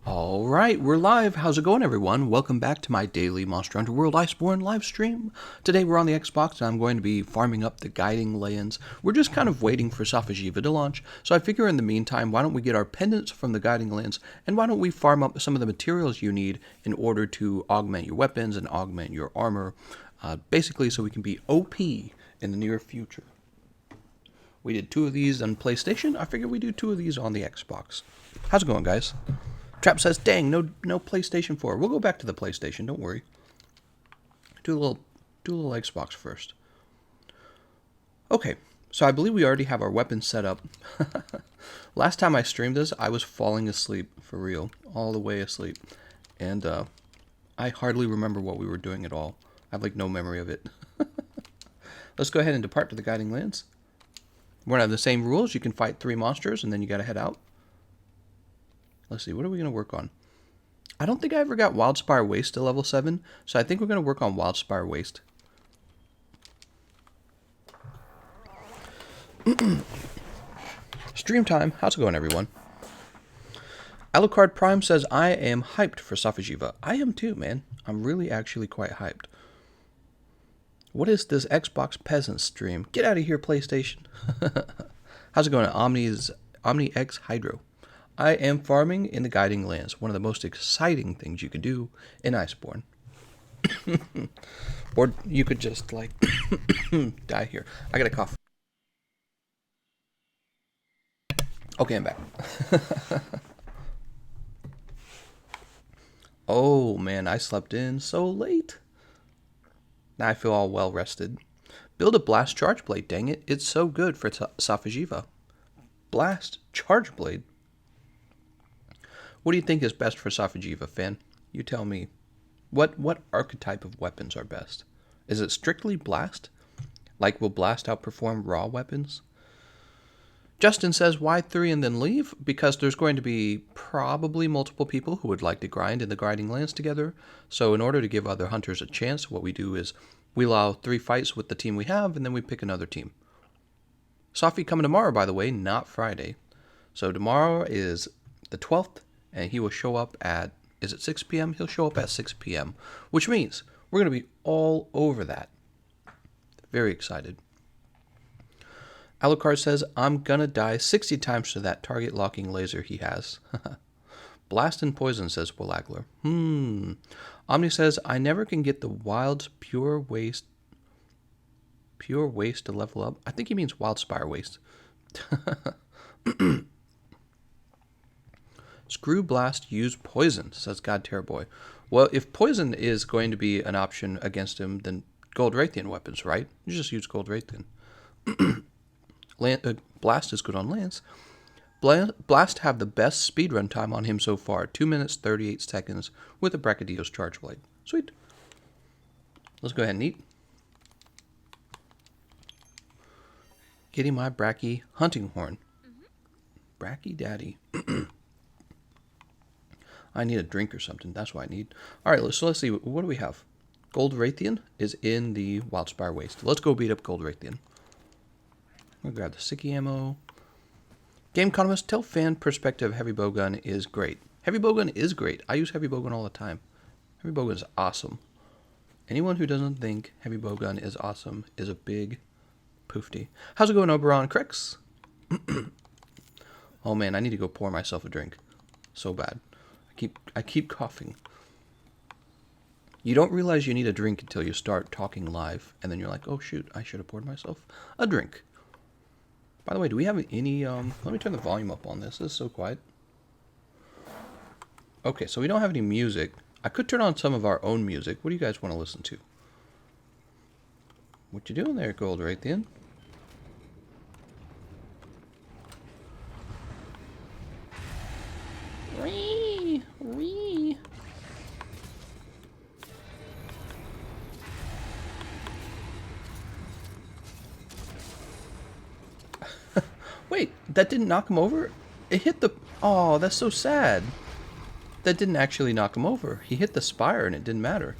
Alright, we're live. How's it going, everyone? Welcome back to my daily Monster Hunter World Iceborne live stream. Today we're on the Xbox and I'm going to be farming up the guiding lands. We're just kind of waiting for Safajiva to launch, so I figure in the meantime, why don't we get our pendants from the guiding lands, and why don't we farm up some of the materials you need in order to augment your weapons and augment your armor, basically so we can be OP in the near future. We did 2 of these on PlayStation. I figured we do 2 of these on the Xbox. How's it going, guys? Trap says, dang, no PlayStation 4. We'll go back to the PlayStation, don't worry. Do a little Xbox first. Okay, so I believe we already have our weapons set up. Last time I streamed this, I was falling asleep, for real. All the way asleep. And I hardly remember what we were doing at all. I have like no memory of it. Let's go ahead and depart to the guiding lands. We're going to have the same rules. You can fight 3 monsters and then you got to head out. Let's see, what are we going to work on? I don't think I ever got Wildspire Waste to level 7, so I think we're going to work on Wildspire Waste. Stream time. How's it going, everyone? Alucard Prime says, I am hyped for Safajiva. I am too, man. I'm really actually quite hyped. What is this Xbox Peasant stream? Get out of here, PlayStation. How's it going? Omni X Hydro. I am farming in the guiding lands, one of the most exciting things you could do in Iceborne. Or you could just, like, die here. I got a cough. Okay, I'm back. Oh, man, I slept in so late. Now I feel all well rested. Build a blast charge blade, dang it. It's so good for Safajiva. Blast charge blade? What do you think is best for Safajiva, fan? You tell me. What archetype of weapons are best? Is it strictly blast? Like, will blast outperform raw weapons? Justin says, why 3 and then leave? Because there's going to be probably multiple people who would like to grind in the grinding lands together. So in order to give other hunters a chance, what we do is we allow 3 fights with the team we have, and then we pick another team. Safi coming tomorrow, by the way, not Friday. So tomorrow is the 12th. And he will show up at, is it 6 p.m.? He'll show up at 6 p.m., which means we're going to be all over that. Very excited. Alucard says, I'm going to die 60 times to that target locking laser he has. Blast and poison, says Willagler. Omni says, I never can get the wild's pure waste to level up. I think he means Wildspire Waste. Screw Blast, use poison, says God Terrorboy. Well, if poison is going to be an option against him, then gold Rathian weapons, right? You just use gold Rathian. Blast is good on lance. Blast have the best speedrun time on him so far, 2 minutes 38 seconds with a Brachydios charge blade. Sweet. Let's go ahead and eat. Getting my Brachy hunting horn. Brachy daddy. I need a drink or something. That's what I need. All right, so let's see. What do we have? Gold Rathian is in the Wildspire Waste. Let's go beat up Gold Rathian. We'll grab the Sicky ammo. Gameconomist, tell fan perspective heavy bowgun is great. Heavy bowgun is great. I use heavy bowgun all the time. Heavy bowgun is awesome. Anyone who doesn't think heavy bowgun is awesome is a big poofty. How's it going, Oberon Crix? Oh man, I need to go pour myself a drink. So bad. I keep coughing. You don't realize you need a drink until you start talking live, and then you're like, oh shoot, I should have poured myself a drink. By the way, do we have any, let me turn the volume up on this. This is so quiet. Okay, so we don't have any music. I could turn on some of our own music. What do you guys want to listen to? What you doing there, Gold Rathian? Wee. Wait, that didn't knock him over? It hit the... Oh, that's so sad. That didn't actually knock him over. He hit the spire and it didn't matter.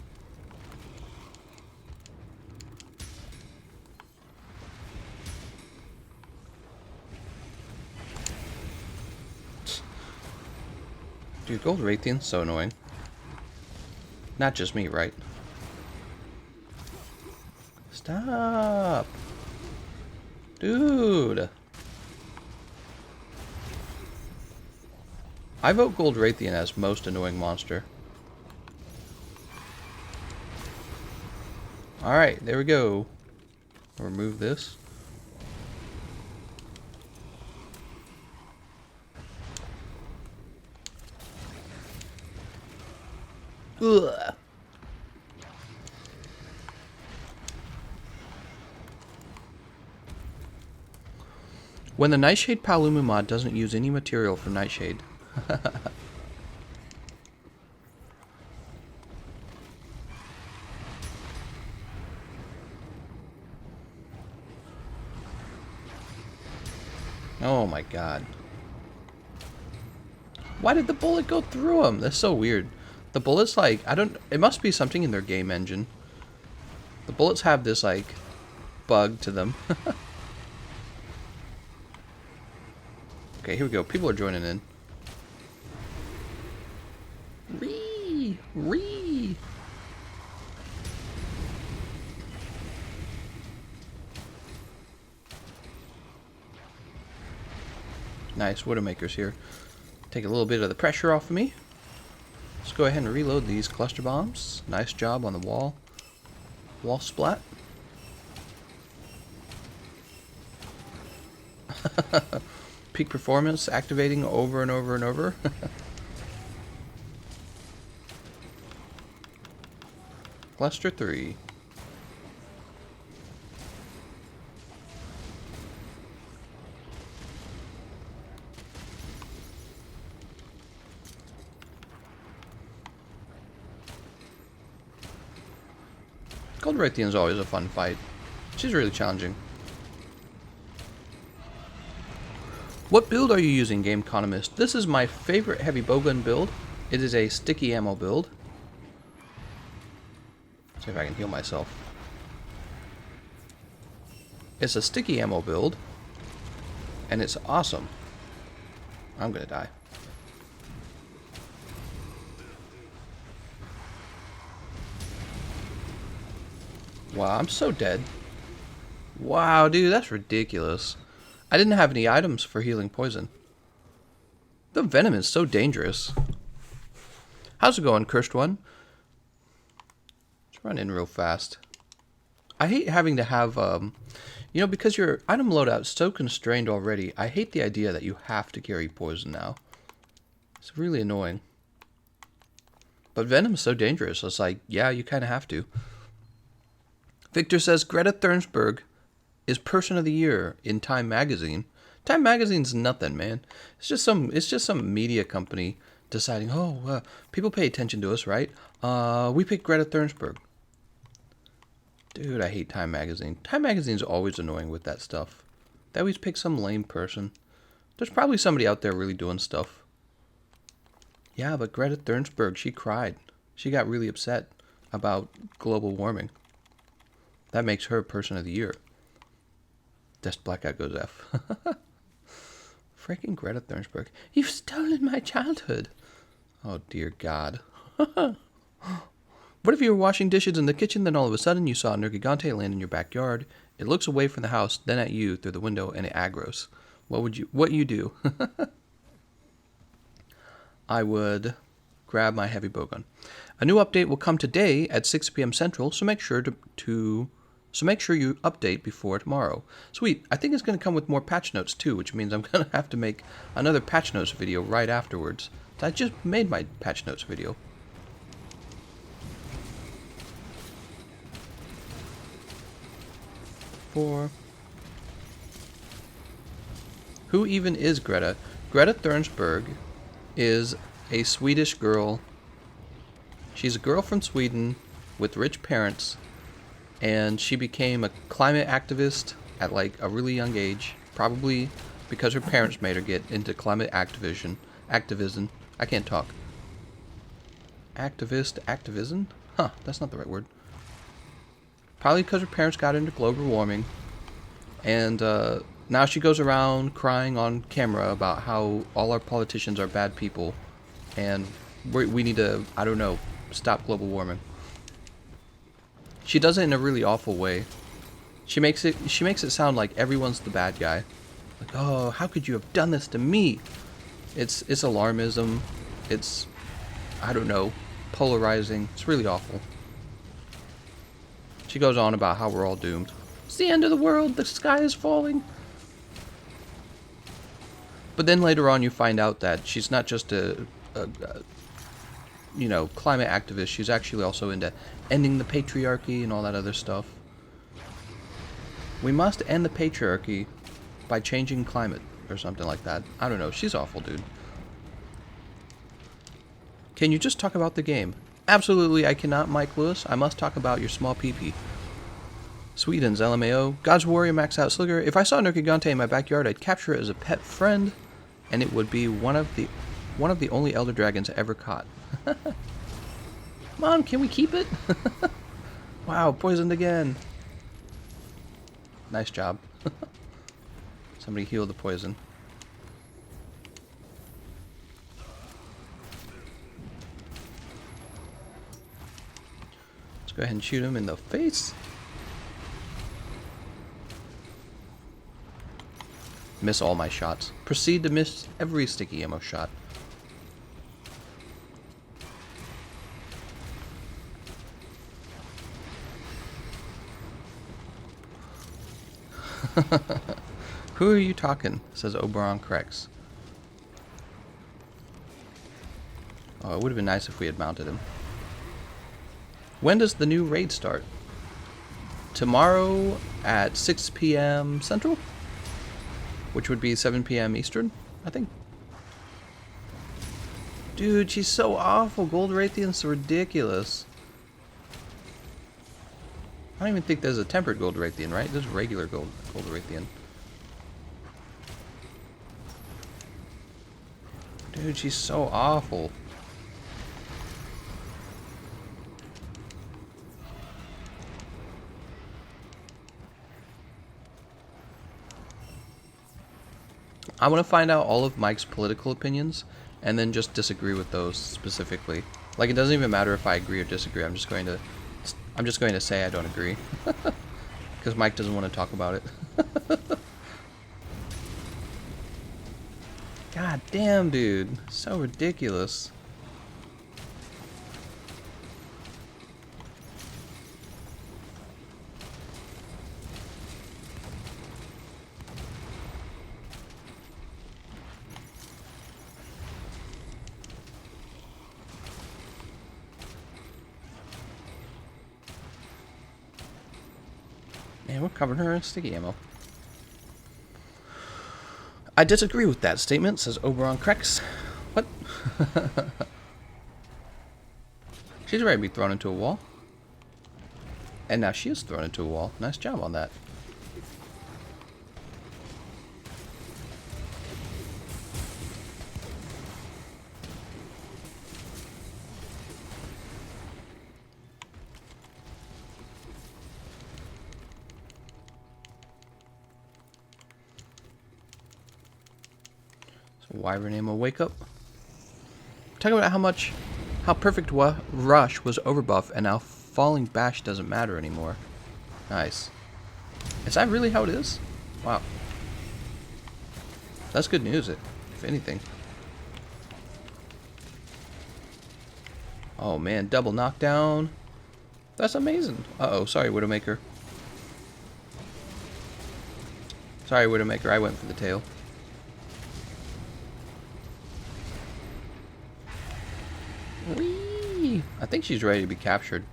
Dude, gold Rathian's so annoying. Not just me, right? Stop! Dude! I vote gold Rathian as most annoying monster. Alright, there we go. Remove this. Ugh. When the Nightshade Palumu mod doesn't use any material for Nightshade. Oh my god. Why did the bullet go through him? That's so weird. The bullets, like, it must be something in their game engine. The bullets have this, like, bug to them. Okay, here we go. People are joining in. Ree! Nice, Widowmaker's here. Take a little bit of the pressure off of me. Let's go ahead and reload these cluster bombs. Nice job on the wall. Wall splat. Peak performance activating over and over and over. Cluster 3. Gold Rathian is always a fun fight. She's really challenging. What build are you using, Gameconomist? This is my favorite heavy bowgun build. It is a sticky ammo build. See if I can heal myself. It's a sticky ammo build, and it's awesome. I'm gonna die. Wow, I'm so dead. Wow, dude, that's ridiculous. I didn't have any items for healing poison. The venom is so dangerous. How's it going, Cursed One? Let's run in real fast. I hate having to have, you know, because your item loadout is so constrained already, I hate the idea that you have to carry poison now. It's really annoying. But venom is so dangerous, it's like, yeah, you kind of have to. Victor says Greta Thunberg is Person of the Year in Time Magazine. Time Magazine's nothing, man. It's just some media company deciding, oh, people pay attention to us, right? We pick Greta Thunberg. Dude, I hate Time Magazine. Time Magazine's always annoying with that stuff. They always pick some lame person. There's probably somebody out there really doing stuff. Yeah, but Greta Thunberg, she cried. She got really upset about global warming. That makes her Person of the Year. That's Black Guy Goes F. Freaking Greta Thunberg. You've stolen my childhood. Oh, dear God. What if you were washing dishes in the kitchen, then all of a sudden you saw a Nergigante land in your backyard? It looks away from the house, then at you through the window, and it aggros. What you do? I would grab my heavy bowgun. A new update will come today at 6 p.m. Central, so make sure So make sure you update before tomorrow. Sweet. I think it's going to come with more patch notes too, which means I'm going to have to make another patch notes video right afterwards. I just made my patch notes video. Who even is Greta? Greta Thunberg is a Swedish girl. She's a girl from Sweden with rich parents. And she became a climate activist at like a really young age, probably because her parents made her get into climate activism. I can't talk. Activism? Huh, that's not the right word. Probably because her parents got into global warming. And now she goes around crying on camera about how all our politicians are bad people and we need to, I don't know, stop global warming. She does it in a really awful way. She makes it sound like everyone's the bad guy. Like, oh, how could you have done this to me? It's alarmism. It's, I don't know, polarizing. It's really awful. She goes on about how we're all doomed. It's the end of the world. The sky is falling. But then later on you find out that she's not just a you know, climate activist. She's actually also into ending the patriarchy and all that other stuff. We must end the patriarchy by changing climate or something like that. I don't know. She's awful, dude. Can you just talk about the game? Absolutely, I cannot, Mike Lewis. I must talk about your small PP. Sweden's LMAO. God's Warrior Max Out Slicker. If I saw a Nergigante in my backyard, I'd capture it as a pet friend, and it would be one of the only Elder Dragons ever caught. Mom, can we keep it? Wow, poisoned again. Nice job. Somebody heal the poison. Let's go ahead and shoot him in the face. Miss all my shots. Proceed to miss every sticky ammo shot. Who are you talking? Says Oberon Crex. Oh, it would have been nice if we had mounted him. When does the new raid start? Tomorrow at 6 p.m. Central? Which would be 7 p.m. Eastern, I think. Dude, she's so awful. Gold Rathian's ridiculous. I don't even think there's a tempered Gold Rathian, right? There's regular Gold Rathian. Dude, she's so awful. I want to find out all of Mike's political opinions and then just disagree with those specifically. Like, it doesn't even matter if I agree or disagree. I'm just going to say I don't agree. Because Mike doesn't want to talk about it. God damn, dude. So ridiculous. Man, we're covering her in sticky ammo. I disagree with that statement, says Oberon Crex. What? She's ready to be thrown into a wall. And now she is thrown into a wall. Nice job on that. Wyvern ammo, wake up. Talking about how perfect Rush was overbuff and now falling bash doesn't matter anymore. Nice. Is that really how it is? Wow. That's good news, if anything. Oh man, double knockdown. That's amazing. Uh-oh, sorry, Widowmaker. Sorry, Widowmaker, I went for the tail. Whee! I think she's ready to be captured.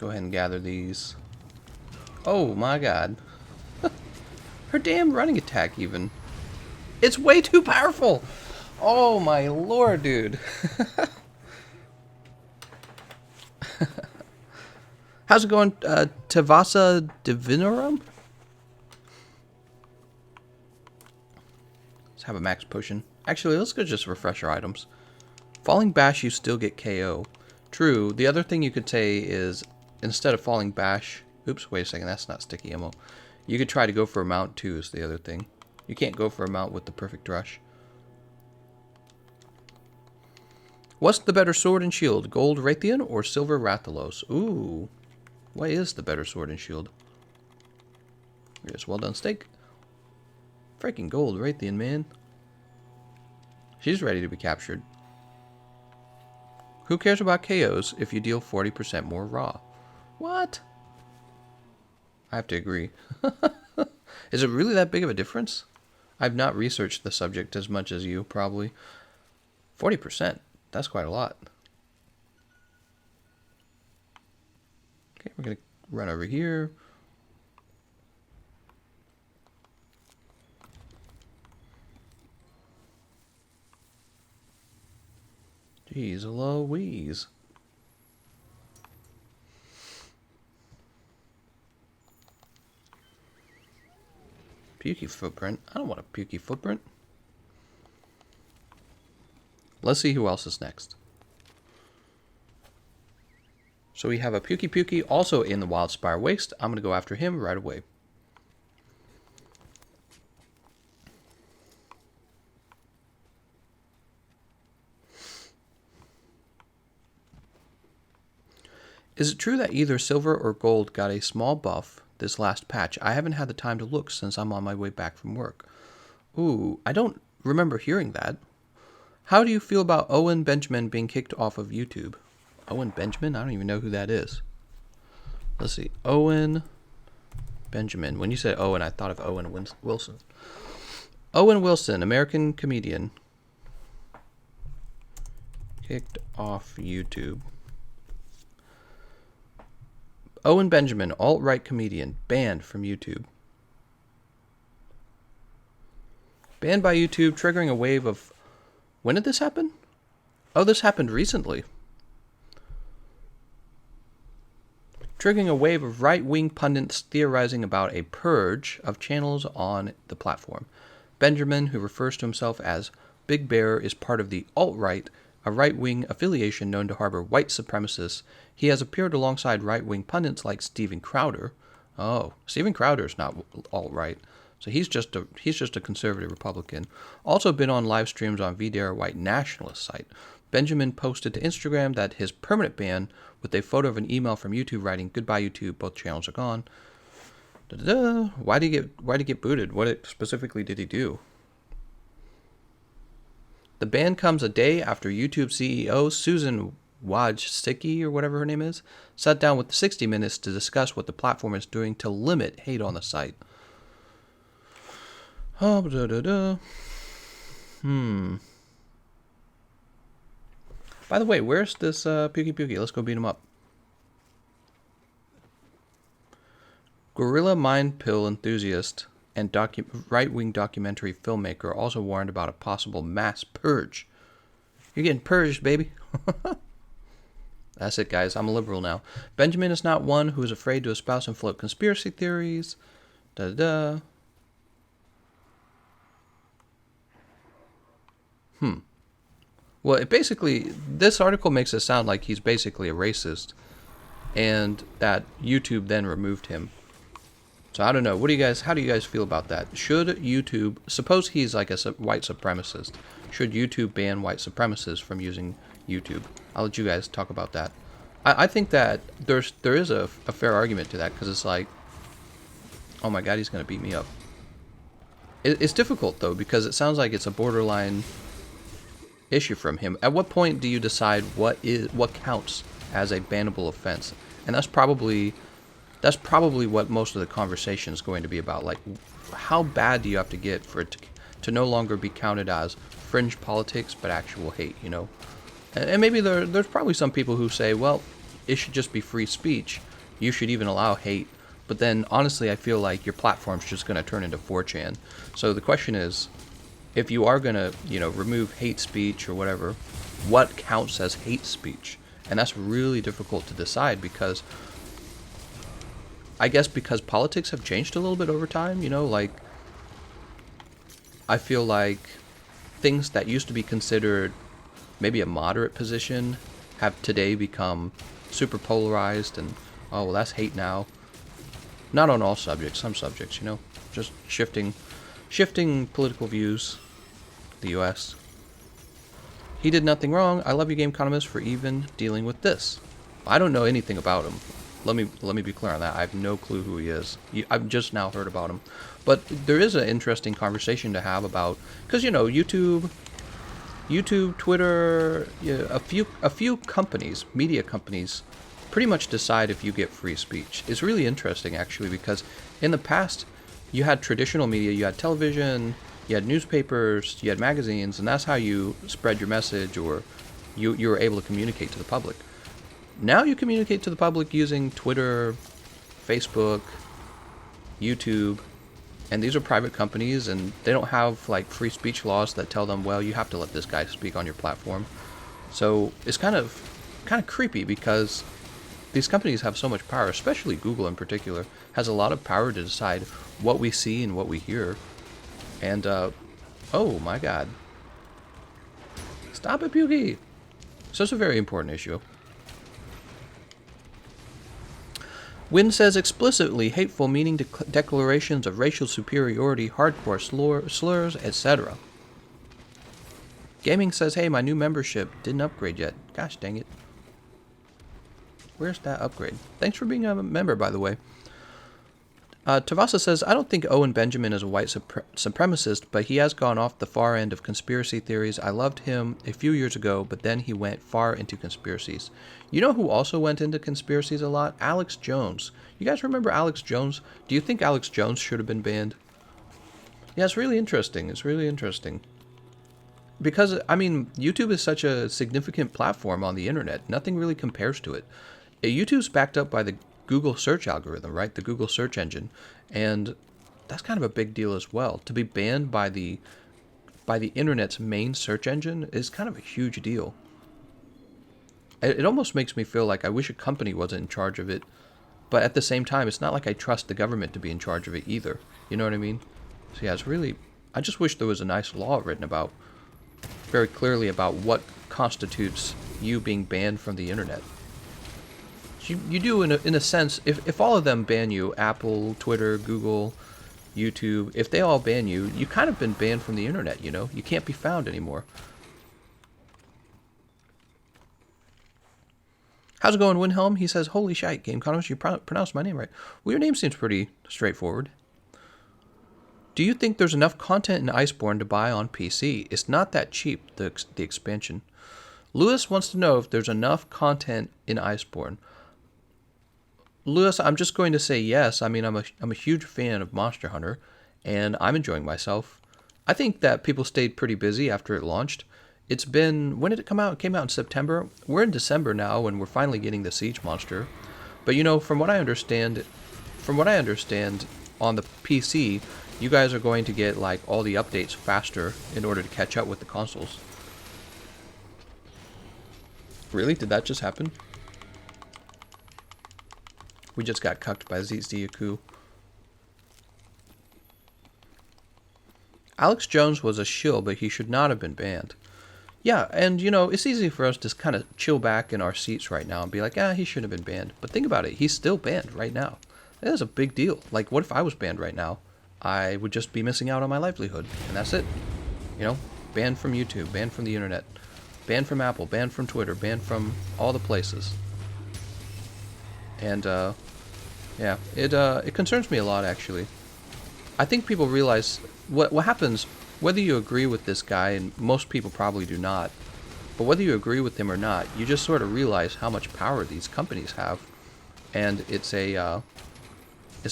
Go ahead and gather these. Oh my god. Her damn running attack even. It's way too powerful! Oh my lord, dude. How's it going, Tavasa Divinorum? Let's have a max potion. Actually, let's go just refresh our items. Falling Bash, you still get KO. True, the other thing you could say is, instead of Falling Bash, Oops, wait a second, that's not sticky ammo. You could try to go for a mount too is the other thing. You can't go for a mount with the perfect rush. What's the better sword and shield? Gold Rathian or silver Rathalos? Ooh. What is the better sword and shield? Here's well done steak. Freaking gold Rathian, man. She's ready to be captured. Who cares about KOs if you deal 40% more raw? What? I have to agree. Is it really that big of a difference? I've not researched the subject as much as you, probably. 40%. That's quite a lot. Okay, we're going to run over here. Jeez Louise. Pukey footprint. I don't want a pukey footprint. Let's see who else is next. So we have a Pukey also in the Wildspire Waste. I'm going to go after him right away. Is it true that either silver or gold got a small buff this last patch? I haven't had the time to look since I'm on my way back from work. Ooh, I don't remember hearing that. How do you feel about Owen Benjamin being kicked off of YouTube? Owen Benjamin? I don't even know who that is. Let's see. Owen Benjamin. When you said Owen, I thought of Owen Wilson. Owen Wilson, American comedian. Kicked off YouTube. Owen Benjamin, alt-right comedian, banned from YouTube. Banned by YouTube, triggering a wave of... When did this happen? Oh, this happened recently. Triggering a wave of right-wing pundits theorizing about a purge of channels on the platform. Benjamin, who refers to himself as Big Bear, is part of the alt-right, a right-wing affiliation known to harbor white supremacists. He has appeared alongside right-wing pundits like Steven Crowder. Oh, Steven Crowder's not alt-right, so he's just a conservative Republican. Also been on live streams on VDR white nationalist site. Benjamin posted to Instagram that his permanent ban with a photo of an email from YouTube writing, "Goodbye YouTube, both channels are gone." Da-da-da. Why did he get booted? What specifically did he do? The ban comes a day after YouTube CEO Susan Wojcicki, or whatever her name is, sat down with 60 Minutes to discuss what the platform is doing to limit hate on the site. Oh, da-da-da. By the way, where's this Pukey? Let's go beat him up. Gorilla Mind Pill enthusiast and right-wing documentary filmmaker also warned about a possible mass purge. You're getting purged, baby. That's it, guys. I'm a liberal now. Benjamin is not one who is afraid to espouse and float conspiracy theories. Da-da-da. Well, this article makes it sound like he's basically a racist, and that YouTube then removed him. So I don't know. How do you guys feel about that? Should YouTube, suppose he's like a white supremacist, should YouTube ban white supremacists from using YouTube? I'll let you guys talk about that. I think that there is a fair argument to that, because it's like, oh my god, he's going to beat me up. It's difficult, though, because it sounds like it's a borderline issue from him. At what point do you decide what counts as a bannable offense? And that's probably what most of the conversation is going to be about. Like, how bad do you have to get for it to no longer be counted as fringe politics, but actual hate, you know? And maybe there's probably some people who say, well, it should just be free speech. You should even allow hate. But then, honestly, I feel like your platform's just going to turn into 4chan. So the question is, if you are going to, remove hate speech or whatever, what counts as hate speech? And that's really difficult to decide, because I guess because politics have changed a little bit over time, like, I feel like things that used to be considered maybe a moderate position have today become super polarized, and, oh, well, that's hate now. Not on all subjects, some subjects, you know, just shifting political views. The U.S. He did nothing wrong. I love you, Gameconomist, for even dealing with this. I don't know anything about him. Let me be clear on that. I have no clue who he is. I've just now heard about him, but there is an interesting conversation to have about, because you know, YouTube, Twitter, yeah, a few companies, media companies, pretty much decide if you get free speech. It's really interesting actually, because in the past you had traditional media, you had television, you had newspapers, you had magazines, and that's how you spread your message, or you were able to communicate to the public. Now you communicate to the public using Twitter, Facebook, YouTube, and these are private companies, and they don't have like free speech laws that tell them, well, you have to let this guy speak on your platform. So it's kind of creepy, because these companies have so much power, especially Google in particular, has a lot of power to decide what we see and what we hear. And, oh my god. Stop it, Pukey! So it's a very important issue. Wynn says explicitly hateful, meaning declarations of racial superiority, hardcore slurs, etc. Gaming says, hey, my new membership didn't upgrade yet. Gosh dang it. Where's that upgrade? Thanks for being a member, by the way. Tavasa says, I don't think Owen Benjamin is a white supremacist, but he has gone off the far end of conspiracy theories. I loved him a few years ago, but then he went far into conspiracies. You know who also went into conspiracies a lot? Alex Jones. You guys remember Alex Jones? Do you think Alex Jones should have been banned? Yeah, it's really interesting. It's really interesting. Because, I mean, YouTube is such a significant platform on the internet. Nothing really compares to it. YouTube's backed up by the Google search algorithm, right? The Google search engine. And that's kind of a big deal as well. To be banned by the internet's main search engine is kind of a huge deal. It almost makes me feel like I wish a company wasn't in charge of it. But at the same time, it's not like I trust the government to be in charge of it either. You know what I mean? So yeah, it's really... I just wish there was a nice law written about, very clearly about what constitutes you being banned from the internet. You do, in a sense, if all of them ban you, Apple, Twitter, Google, YouTube, if they all ban you, you kind of been banned from the internet, you know? You can't be found anymore. How's it going, Wilhelm? He says, holy shite, Gameconomist, you pronounced my name right. Well, your name seems pretty straightforward. Do you think there's enough content in Iceborne to buy on PC? It's not that cheap, the expansion. Lewis wants to know if there's enough content in Iceborne. Lewis, I'm just going to say yes. I mean, I'm a huge fan of Monster Hunter, and I'm enjoying myself. I think that people stayed pretty busy after it launched. It's been... When did it come out? It came out in September. We're in December now, and we're finally getting the Siege monster. But, you know, from what I understand on the PC, you guys are going to get, like, all the updates faster in order to catch up with the consoles. Really? Did that just happen? We just got cucked by Ziyaku. Alex Jones was a shill, but he should not have been banned. Yeah, and you know, it's easy for us to kind of chill back in our seats right now and be like, he shouldn't have been banned. But think about it, he's still banned right now. That is a big deal. Like, what if I was banned right now? I would just be missing out on my livelihood, and that's it. You know, banned from YouTube, banned from the internet, banned from Apple, banned from Twitter, banned from all the places. And, yeah, it concerns me a lot, actually. I think people realize what happens, whether you agree with this guy, and most people probably do not, but whether you agree with him or not, you just sort of realize how much power these companies have, and it's a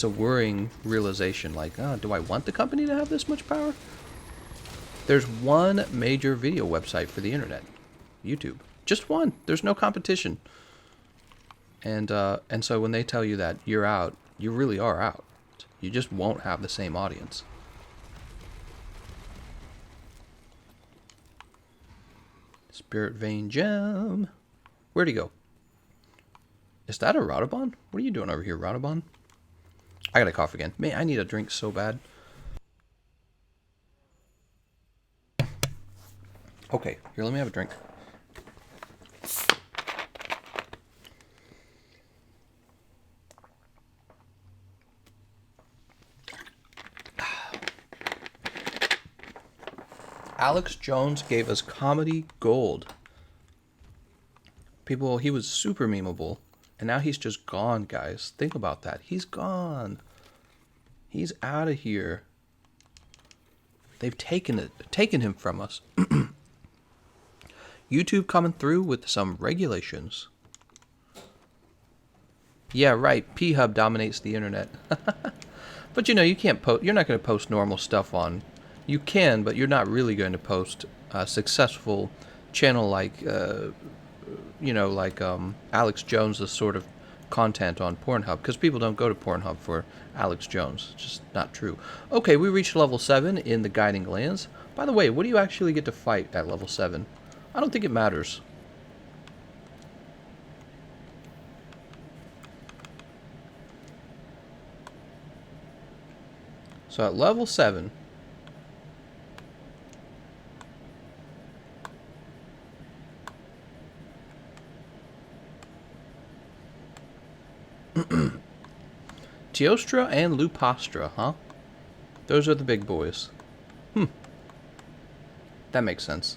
worrying realization, like, do I want the company to have this much power? There's one major video website for the internet, YouTube. Just one. There's no competition. And so when they tell you that you're out, you really are out. You just won't have the same audience. Spirit Vein Gem. Where'd he go? Is that a Radobon? What are you doing over here, Radobon? I gotta cough again. Man, I need a drink so bad. Okay, here, let me have a drink. Alex Jones gave us comedy gold. People, he was super memeable. And now he's just gone, guys. Think about that. He's gone. He's out of here. They've taken him from us. YouTube coming through with some regulations. Yeah, right. P-Hub dominates the internet. But you know, you can't post. You're not going to post normal stuff on. You can, but you're not really going to post a successful channel like, like Alex Jones' sort of content on Pornhub, because people don't go to Pornhub for Alex Jones. It's just not true. Okay, we reached level 7 in the Guiding Lands. By the way, what do you actually get to fight at level 7? I don't think it matters. So at level 7, Teostra and Lupastra, huh? Those are the big boys. That makes sense.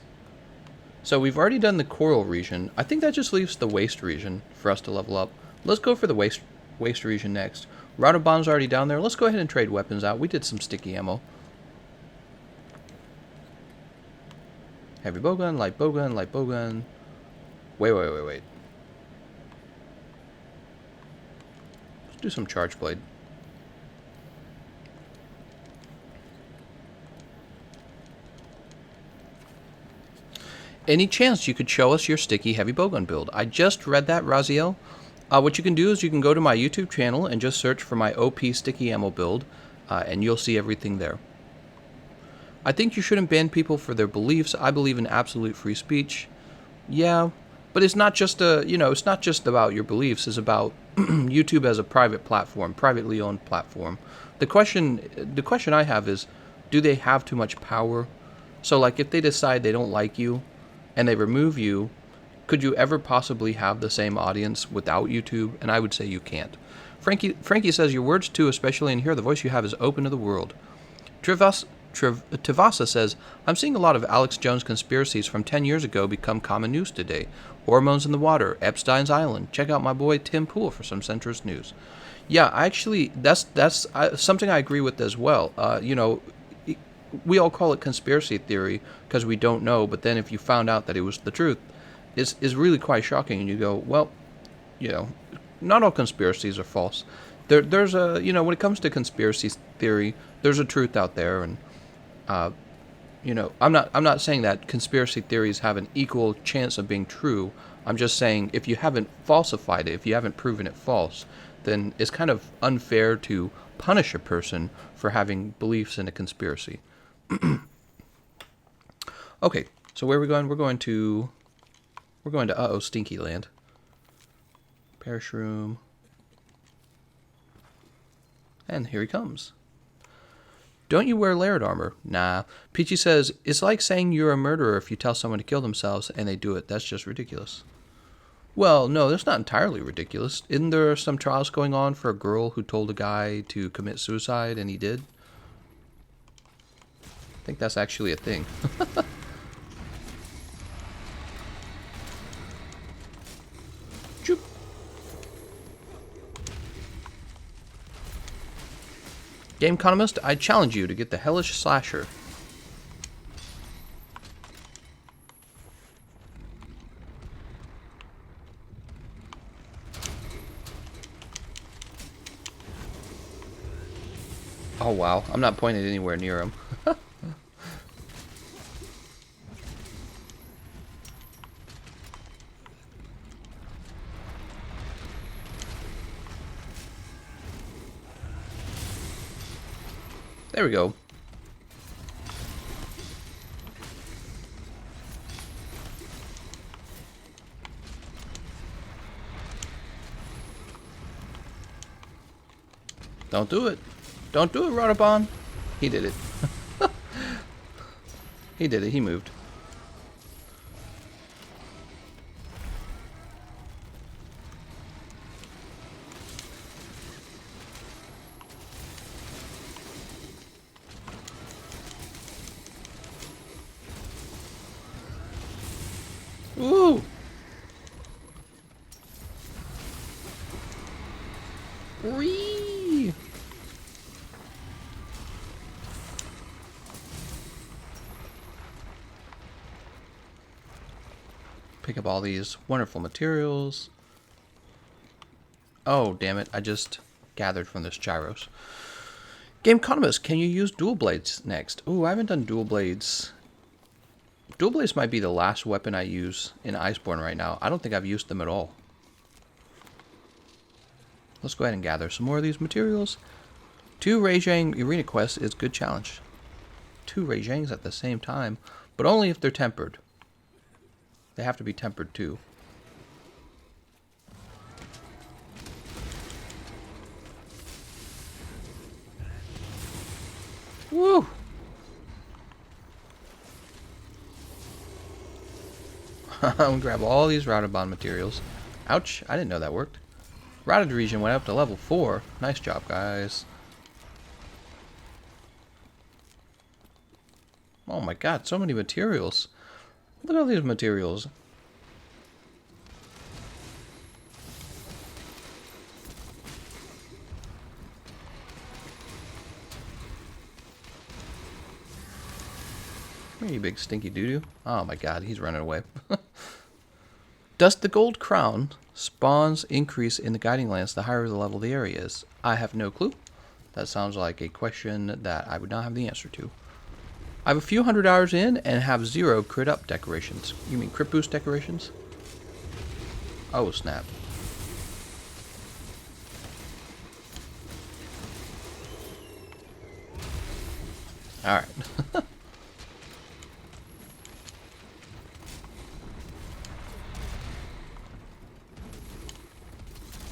So we've already done the Coral region. I think that just leaves the Waste region for us to level up. Let's go for the Waste region next. Router Bomb's already down there. Let's go ahead and trade weapons out. We did some sticky ammo. Heavy bowgun, light bowgun, light bowgun. Wait. Let's do some charge blade. Any chance you could show us your sticky heavy bowgun build? I just read that, Rathian. What you can do is you can go to my YouTube channel and just search for my OP sticky ammo build, and you'll see everything there. I think you shouldn't ban people for their beliefs. I believe in absolute free speech. Yeah, but it's not just it's not just about your beliefs. It's about YouTube as a private platform, privately owned platform. The question I have is, do they have too much power? So like if they decide they don't like you and they remove you, could you ever possibly have the same audience without YouTube? And I would say you can't. Frankie says, your words too, especially in here, the voice you have is open to the world. Tivasa says, I'm seeing a lot of Alex Jones conspiracies from 10 years ago become common news today. Hormones in the water, Epstein's Island. Check out my boy Tim Pool for some centrist news. Yeah, actually, that's something I agree with as well. We all call it conspiracy theory because we don't know, but then if you found out that it was the truth, is really quite shocking, and you go, well, not all conspiracies are false. There's a, when it comes to conspiracy theory, there's a truth out there, and I'm not saying that conspiracy theories have an equal chance of being true. I'm just saying if you haven't falsified it, if you haven't proven it false, then it's kind of unfair to punish a person for having beliefs in a conspiracy. Okay, so where are we going? We're going to Stinky Land. Perish room. And here he comes. Don't you wear layered armor? Nah. Peachy says, it's like saying you're a murderer if you tell someone to kill themselves and they do it. That's just ridiculous. Well, no, that's not entirely ridiculous. Isn't there some trials going on for a girl who told a guy to commit suicide and he did? I think that's actually a thing. Gameconomist, I challenge you to get the Hellish Slasher. Oh wow, I'm not pointed anywhere near him. There we go. Don't do it. Don't do it, Rodabon. He did it. He did it. He moved. Ooh! Whee! Pick up all these wonderful materials. Oh, damn it. I just gathered from this gyros. Gameconomist, can you use dual blades next? Ooh, I haven't done dual blades. Dual blades might be the last weapon I use in Iceborne right now. I don't think I've used them at all. Let's go ahead and gather some more of these materials. 2 Rajang arena quests is a good challenge. 2 Rajangs at the same time, but only if they're tempered. They have to be tempered too. Woo! I'm gonna grab all these routed bond materials. Ouch, I didn't know that worked. Routed region went up to level 4. Nice job, guys. Oh my god, so many materials. Look at all these materials. Hey, you big stinky doo-doo. Oh my god, he's running away. Does the gold crown spawns increase in the guiding lands the higher the level the area is? I have no clue. That sounds like a question that I would not have the answer to. I have a few hundred hours in and have 0 crit up decorations. You mean crit boost decorations? Oh snap. Alright.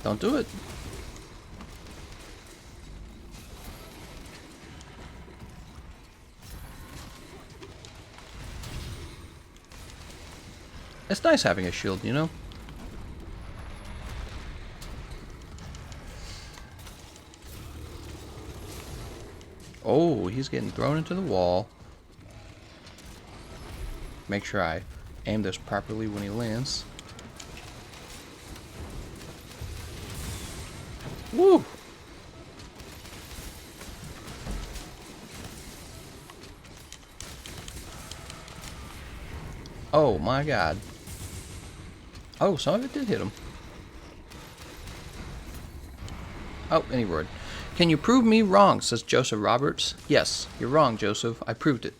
Don't do it. It's nice having a shield, you know? Oh, he's getting thrown into the wall. Make sure I aim this properly when he lands. Woo! Oh my god. Oh, some of it did hit him. Oh, any word. Can you prove me wrong, says Joseph Roberts. Yes, you're wrong, Joseph. I proved it.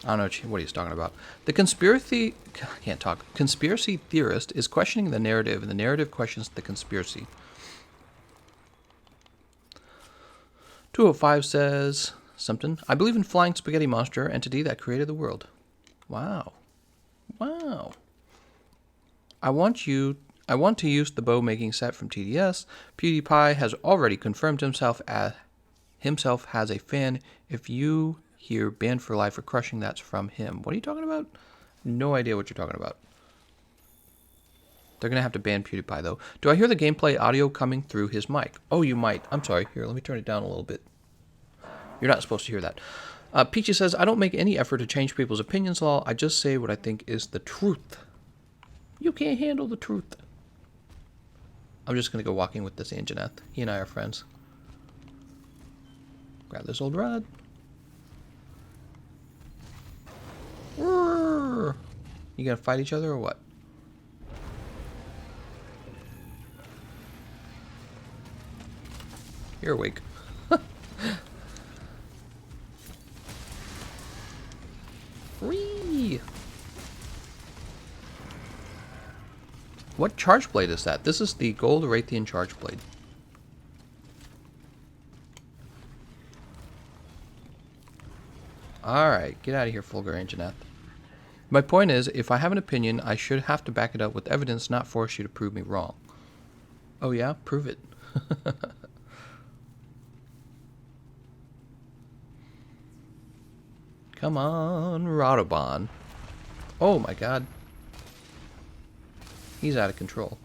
I don't know what he's talking about. The conspiracy theorist is questioning the narrative, and the narrative questions the conspiracy. 205 says something. I believe in flying spaghetti monster, entity that created the world. Wow. Wow. I want to use the bow making set from TDS. PewDiePie has already confirmed himself has a fan. If you hear banned for life or crushing, that's from him. What are you talking about? No idea what you're talking about. They're going to have to ban PewDiePie, though. Do I hear the gameplay audio coming through his mic? Oh, you might. I'm sorry. Here, let me turn it down a little bit. You're not supposed to hear that. Peachy says, I don't make any effort to change people's opinions, lol. I just say what I think is the truth. You can't handle the truth. I'm just going to go walking with this Anjaneth. He and I are friends. Grab this old rod. You going to fight each other or what? You're awake. Whee! What charge blade is that? This is the gold Rathian charge blade. Alright, get out of here, Fulgur Anjaneth. My point is, if I have an opinion, I should have to back it up with evidence, not force you to prove me wrong. Oh yeah? Prove it. Come on, Radobon. Oh my god. He's out of control.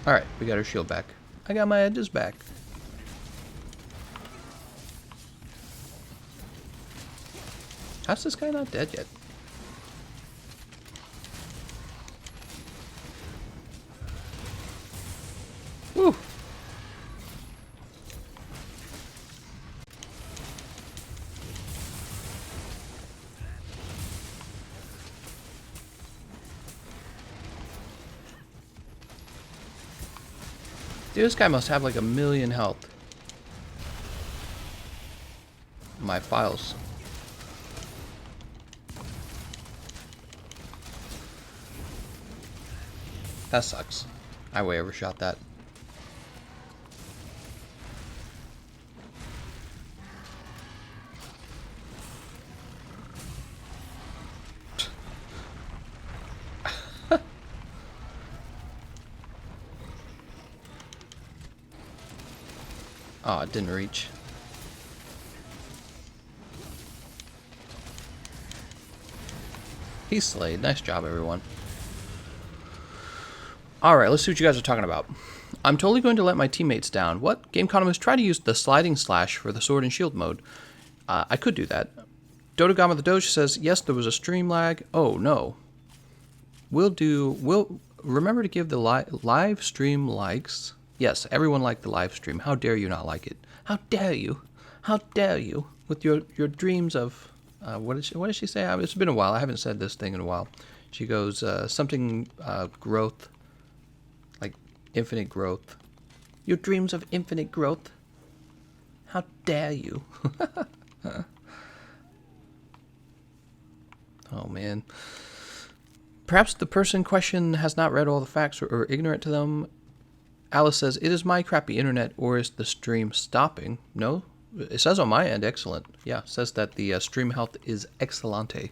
Alright, we got our shield back. I got my edges back. How's this guy not dead yet? Woo! Dude, this guy must have like 1,000,000 health. My files. That sucks. I way overshot that. Oh, it didn't reach. He's slayed. Nice job, everyone. Alright, let's see what you guys are talking about. I'm totally going to let my teammates down. What? Gameconomist, try to use the sliding slash for the sword and shield mode. I could do that. Dodogama the Doge says, yes, there was a stream lag. Oh, no. We'll remember to give the live stream likes. Yes, everyone liked the live stream. How dare you not like it? How dare you? How dare you? With your dreams of... what did she say? It's been a while. I haven't said this thing in a while. She goes, something growth. Like infinite growth. Your dreams of infinite growth. How dare you? Oh, man. Perhaps the person in question has not read all the facts or ignorant to them. Alice says, it is my crappy internet, or is the stream stopping? No, it says on my end, excellent. Yeah, it says that the stream health is excellente.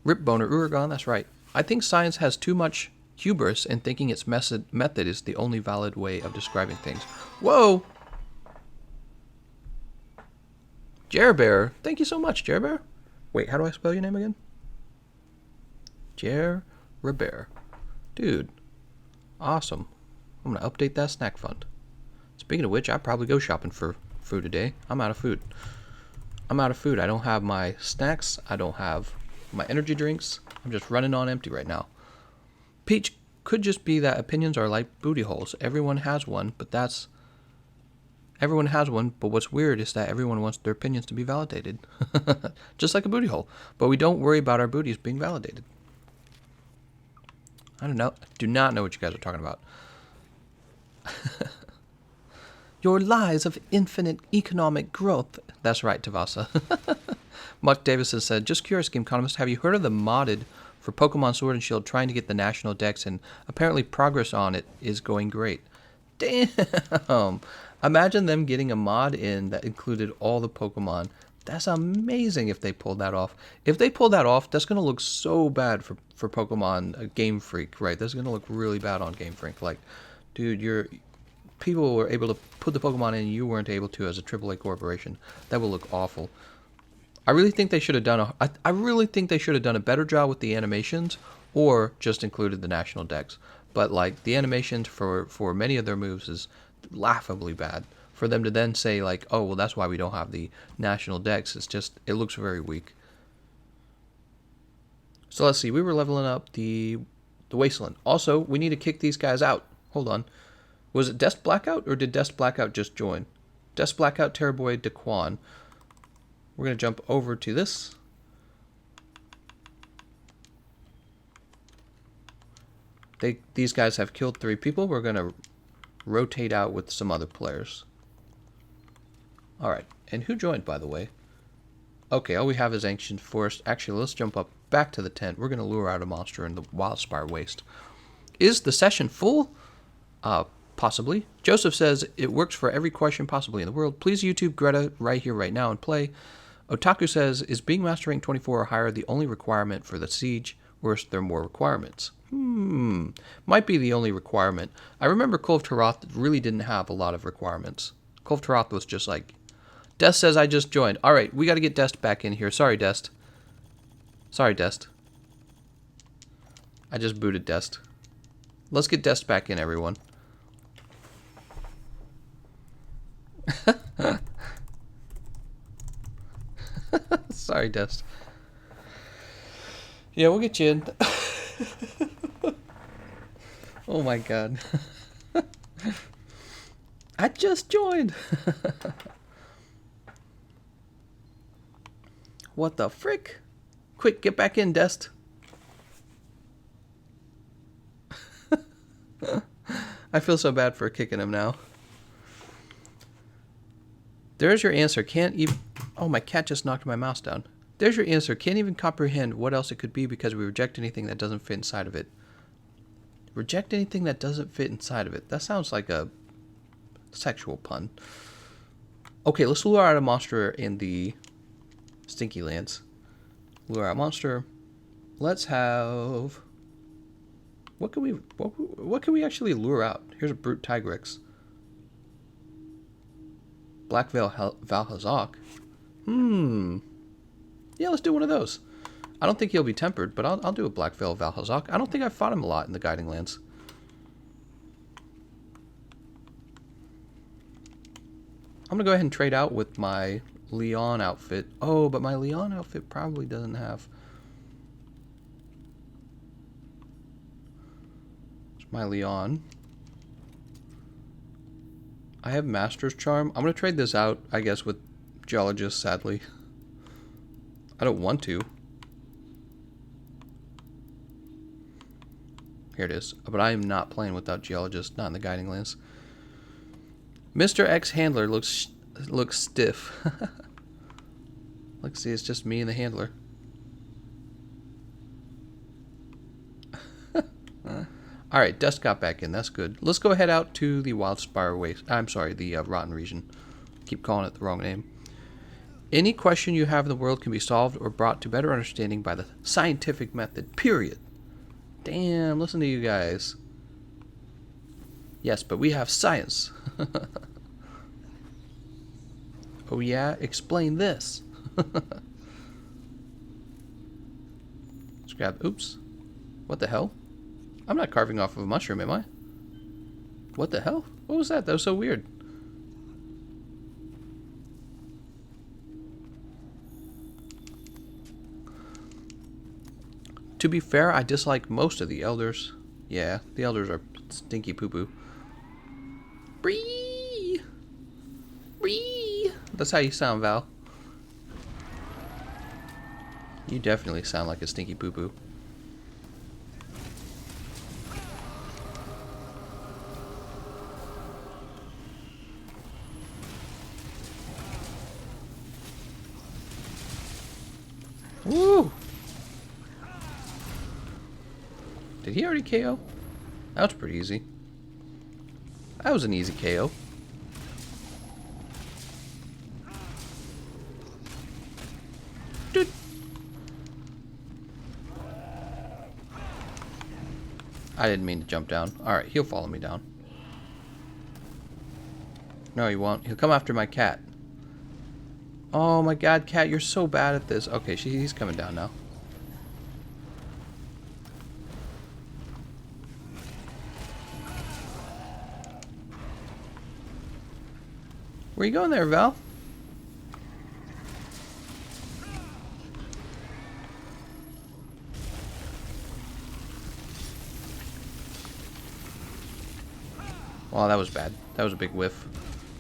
Rip Boner Uragon, that's right. I think science has too much hubris in thinking its method is the only valid way of describing things. Whoa! Jerbear, thank you so much, Jerbear. Wait, how do I spell your name again? Jerbear. Dude, awesome. I'm going to update that snack fund. Speaking of which, I'll probably go shopping for food today. I'm out of food. I'm out of food. I don't have my snacks. I don't have my energy drinks. I'm just running on empty right now. Peach, could just be that opinions are like booty holes. Everyone has one, but what's weird is that everyone wants their opinions to be validated. Just like a booty hole. But we don't worry about our booties being validated. I don't know. I do not know what you guys are talking about. Your lies of infinite economic growth. That's right, Tavasa. Muck Davison said, just curious, Gameconomist, have you heard of the modded for Pokemon Sword and Shield trying to get the national dex, and apparently progress on it is going great. Damn! Imagine them getting a mod in that included all the Pokemon. That's amazing if they pulled that off. If they pull that off, that's going to look so bad for Pokemon Game Freak, right? That's going to look really bad on Game Freak. Like, dude, people were able to put the Pokemon in, you weren't able to as a AAA corporation. That will look awful. I really think they should have done a better job with the animations, or just included the national dex. But like the animations for many of their moves is laughably bad. For them to then say like, oh well, that's why we don't have the national dex. It looks very weak. So let's see. We were leveling up the Wasteland. Also, we need to kick these guys out. Hold on. Was it Dest Blackout, or did Dest Blackout just join? Dest Blackout, Terrorboy, Daquan. We're going to jump over to this. These guys have killed 3 people. We're going to rotate out with some other players. Alright, and who joined, by the way? Okay, all we have is Ancient Forest. Actually, let's jump up back to the tent. We're going to lure out a monster in the Wildspire Waste. Is the session full? Possibly. Joseph says, it works for every question possibly in the world. Please YouTube Greta right here, right now, and play. Otaku says, is being Master Rank 24 or higher the only requirement for the Siege, or is there more requirements? Might be the only requirement. I remember Kulve Taroth really didn't have a lot of requirements. Kulve Taroth was just like, Dest says I just joined. Alright, we got to get Dest back in here. Sorry, Dest. Sorry, Dest. I just booted Dest. Let's get Dest back in, everyone. Sorry, Dust. Yeah, we'll get you in. Oh my god. I just joined. What the frick? Quick, get back in, Dest. I feel so bad for kicking him now. There's your answer. Can't even... Oh, my cat just knocked my mouse down. There's your answer. Can't even comprehend what else it could be because we reject anything that doesn't fit inside of it. Reject anything that doesn't fit inside of it. That sounds like a sexual pun. Okay, let's lure out a monster in the Stinky Lands. Lure out a monster. Let's have... What can we actually lure out? Here's a brute Tigrex. Blackveil Vaal Hazak. Yeah, let's do one of those. I don't think he'll be tempered, but I'll do a Blackveil Vaal Hazak. I don't think I've fought him a lot in the Guiding Lands. I'm gonna go ahead and trade out with my Leon outfit. Oh, but my Leon outfit probably doesn't have... My Leon. I have Master's Charm. I'm going to trade this out, I guess, with Geologist, sadly. I don't want to. Here it is. But I am not playing without Geologist, not in the Guiding Lands. Mr. X Handler looks stiff. Let's see, it's just me and the handler. Alright, Dust got back in. That's good. Let's go head out to the Wildspire Waste. I'm sorry, the Rotten Region. Keep calling it the wrong name. Any question you have in the world can be solved or brought to better understanding by the scientific method. Period. Damn, listen to you guys. Yes, but we have science. Oh yeah? Explain this. Let's grab... Oops. What the hell? I'm not carving off of a mushroom, am I? What the hell? What was that? That was so weird. To be fair, I dislike most of the elders. Yeah, the elders are stinky poo-poo. Bree! Bree! That's how you sound, Val. You definitely sound like a stinky poo-poo. Woo! Did he already KO? That was pretty easy. That was an easy KO. Dude. I didn't mean to jump down. Alright, he'll follow me down. No, he won't. He'll come after my cat. Oh my god, cat, you're so bad at this. Okay, he's coming down now. Where you going there, Val? Well, that was bad. That was a big whiff.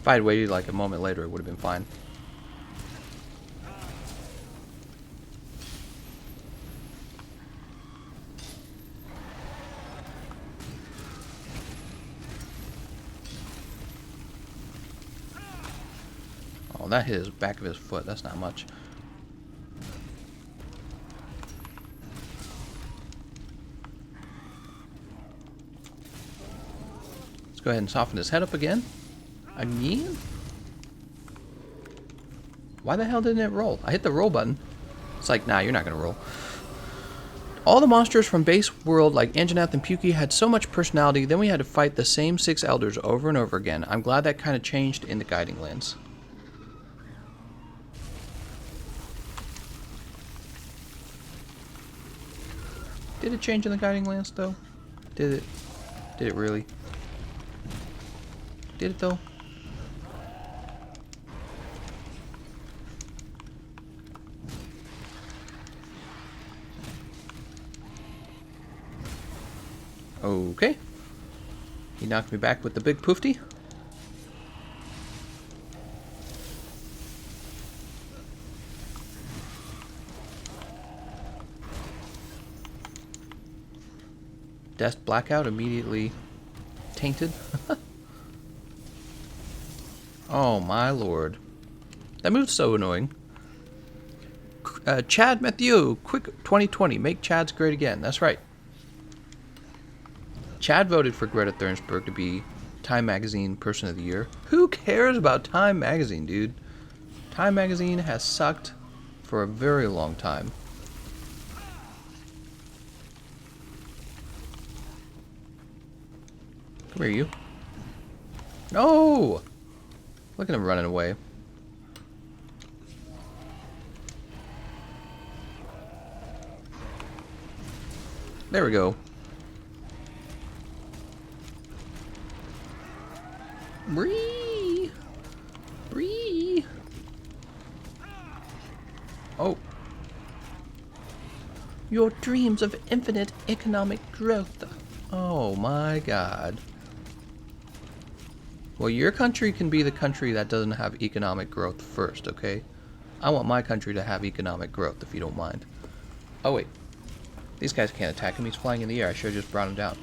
If I had waited like a moment later, it would have been fine. Oh, that hit his back of his foot. That's not much. Let's go ahead and soften his head up again. Again? Why the hell didn't it roll? I hit the roll button. It's like, nah, you're not gonna roll. All the monsters from base world like Anjanath and Pukey had so much personality, then we had to fight the same 6 elders over and over again. I'm glad that kind of changed in the Guiding Lands. Did it change in the Guiding Lands, though? Did it? Did it really? Did it, though? Okay. He knocked me back with the big poofty. Death blackout immediately tainted. Oh my lord. That move's so annoying. Chad Matthew, quick 2020, make Chads great again. That's right. Chad voted for Greta Thunberg to be Time Magazine Person of the Year. Who cares about Time Magazine, dude? Time Magazine has sucked for a very long time. Come here, you. No! Look at him running away. There we go. Bree! Bree! Oh. Your dreams of infinite economic growth. Oh my god. Well, your country can be the country that doesn't have economic growth first, okay? I want my country to have economic growth, if you don't mind. Oh, wait. These guys can't attack him. He's flying in the air. I should have just brought him down.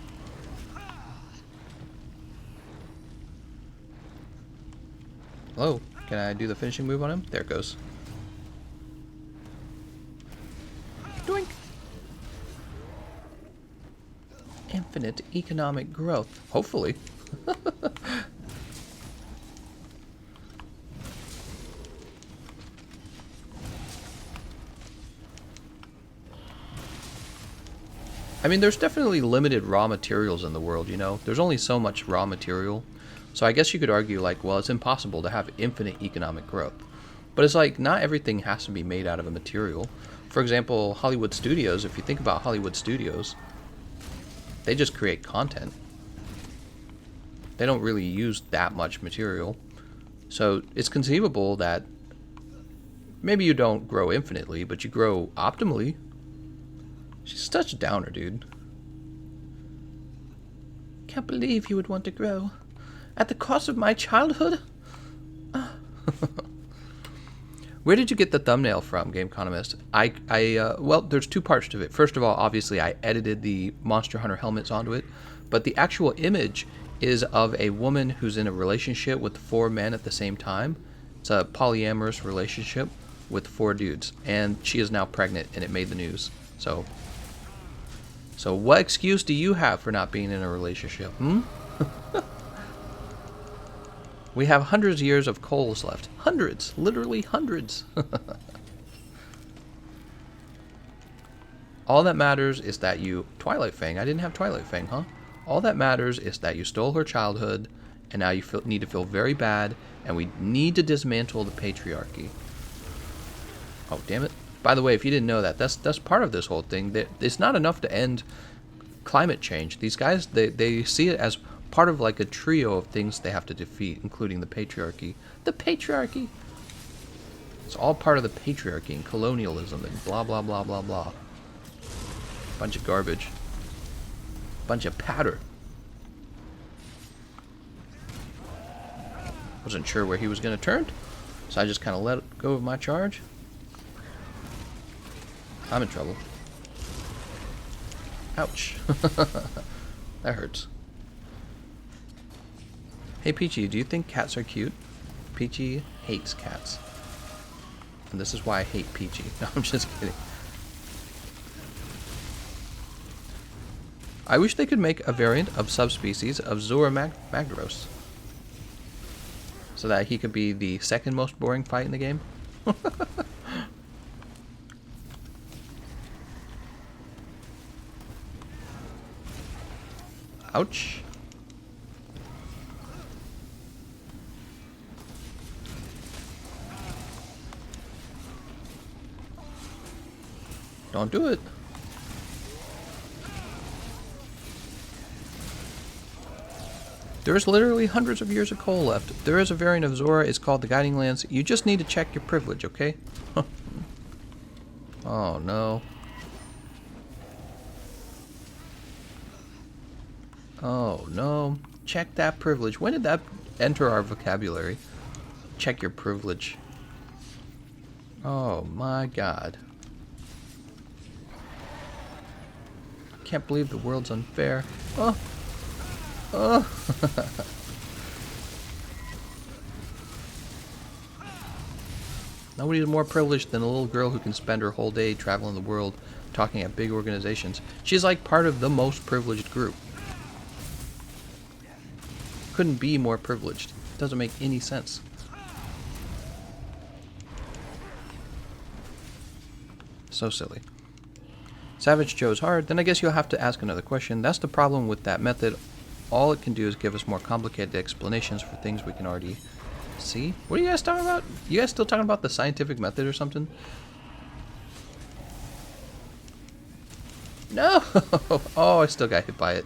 Hello? Can I do the finishing move on him? There it goes. Doink! Infinite economic growth. Hopefully. I mean, there's definitely limited raw materials in the world, you know? There's only so much raw material. So I guess you could argue, like, well, it's impossible to have infinite economic growth. But it's like, not everything has to be made out of a material. For example, Hollywood studios, if you think about Hollywood studios, they just create content. They don't really use that much material. So it's conceivable that maybe you don't grow infinitely, but you grow optimally. She's such a downer, dude. Can't believe you would want to grow. At the cost of my childhood? Where did you get the thumbnail from, Gameconomist? Well, there's two parts to it. First of all, obviously, I edited the Monster Hunter helmets onto it. But the actual image is of a woman who's in a relationship with 4 men at the same time. It's a polyamorous relationship with 4 dudes. And she is now pregnant, and it made the news. So what excuse do you have for not being in a relationship, hmm? We have hundreds of years of coals left. Hundreds. Literally hundreds. All that matters is that you... Twilight Fang. I didn't have Twilight Fang, huh? All that matters is that you stole her childhood, and now you need to feel very bad, and we need to dismantle the patriarchy. Oh, damn it. By the way, if you didn't know that, that's part of this whole thing. It's not enough to end climate change. These guys, they see it as part of like a trio of things they have to defeat, including the patriarchy. The patriarchy! It's all part of the patriarchy and colonialism and blah, blah, blah, blah, blah. Bunch of garbage. Bunch of powder. Wasn't sure where he was going to turn, so I just kind of let go of my charge. I'm in trouble. Ouch. That hurts. Hey Peachy, do you think cats are cute? Peachy hates cats. And this is why I hate Peachy. No, I'm just kidding. I wish they could make a variant of subspecies of Zora Magdaros. So that he could be the second most boring fight in the game. Ouch. Don't do it. There's literally hundreds of years of coal left. There is a variant of Zora. It's called the Guiding Lands. You just need to check your privilege, okay? Oh, no. Oh, no. Check that privilege. When did that enter our vocabulary? Check your privilege. Oh, my God. Can't believe the world's unfair. Oh. Oh. Nobody's more privileged than a little girl who can spend her whole day traveling the world talking at big organizations. She's like part of the most privileged group. Couldn't be more privileged. Doesn't make any sense. So silly. Savage Joe's hard. Then I guess you'll have to ask another question. That's the problem with that method. All it can do is give us more complicated explanations for things we can already see. What are you guys talking about? You guys still talking about the scientific method or something? No! Oh, I still got hit by it.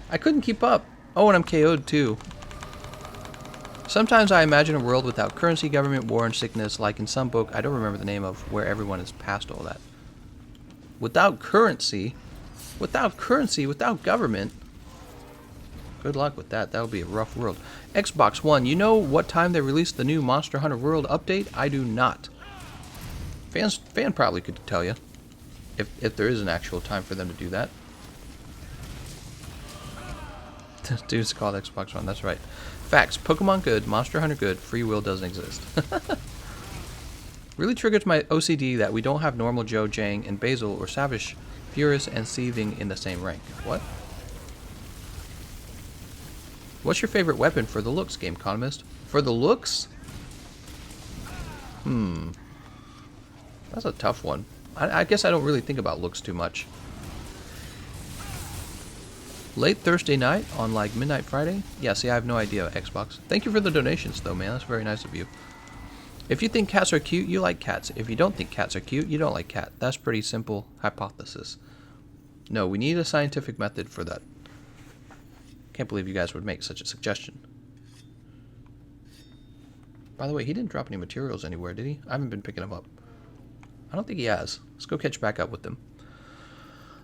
I couldn't keep up. Oh, and I'm KO'd too. Sometimes I imagine a world without currency, government, war, and sickness, like in some book I don't remember the name of, where everyone is past all that. Without currency? Without currency, without government? Good luck with that. That'll be a rough world. Xbox One, you know what time they released the new Monster Hunter World update? I do not. Fan probably could tell you. If there is an actual time for them to do that. Dude's called Xbox One, that's right. Facts. Pokemon good, Monster Hunter good, free will doesn't exist. Really triggers my OCD that we don't have normal Joe, Jang, and Basil, or Savage, Furious, and Seething in the same rank. What? What's your favorite weapon for the looks, Gameconomist? For the looks? That's a tough one. I guess I don't really think about looks too much. Late Thursday night on like midnight Friday? Yeah, see, I have no idea, Xbox. Thank you for the donations, though, man. That's very nice of you. If you think cats are cute, you like cats. If you don't think cats are cute, you don't like cat. That's pretty simple hypothesis. No, we need a scientific method for that. Can't believe you guys would make such a suggestion. By the way, he didn't drop any materials anywhere, did he? I haven't been picking them up. I don't think he has. Let's go catch back up with them.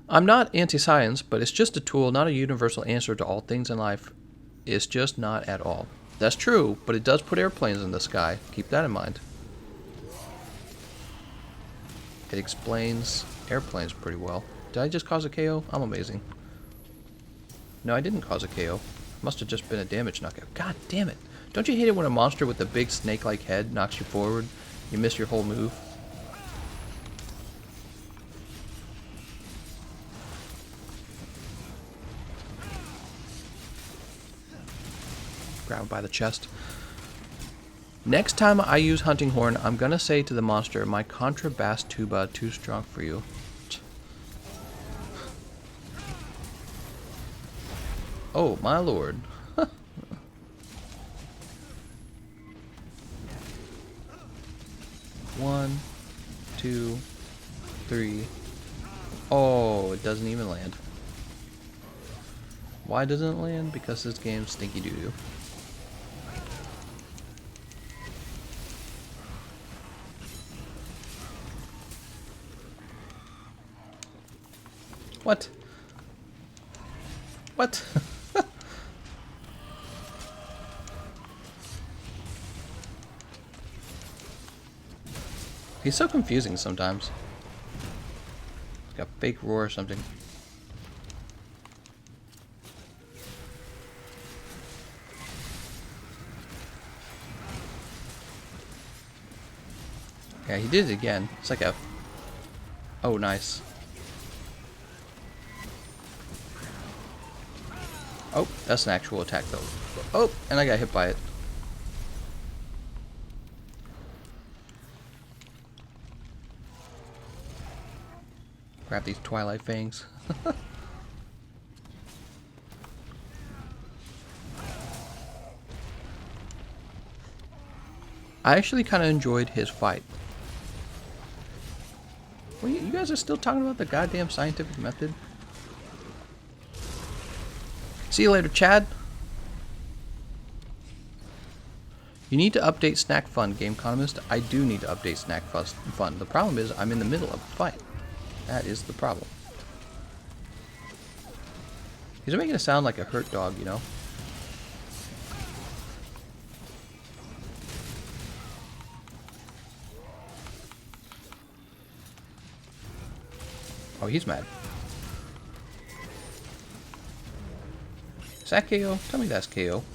I'm not anti-science, but it's just a tool, not a universal answer to all things in life. It's just not at all. That's true, but it does put airplanes in the sky. Keep that in mind. It explains airplanes pretty well. Did I just cause a KO? I'm amazing. No, I didn't cause a KO. Must have just been a damage knockout. God damn it. Don't you hate it when a monster with a big snake-like head knocks you forward? You miss your whole move? Grab him by the chest. Next time I use Hunting Horn, I'm gonna say to the monster, my contrabass tuba too strong for you. Oh, my lord. 1, 2, 3. Oh, it doesn't even land. Why doesn't it land? Because this game's stinky doo-doo. What? What? He's so confusing sometimes. He's got fake roar or something. Yeah, he did it again. It's like a... Oh, nice. Oh, that's an actual attack though. Oh, and I got hit by it. Grab these Twilight Fangs. I actually kind of enjoyed his fight. Well, you guys are still talking about the goddamn scientific method? See you later, Chad. You need to update Snack Fun, Gameconomist. I do need to update Snack Fun. The problem is I'm in the middle of a fight. That is the problem. He's making it sound like a hurt dog, you know? Oh, he's mad. Is that KO? Tell me that's KO.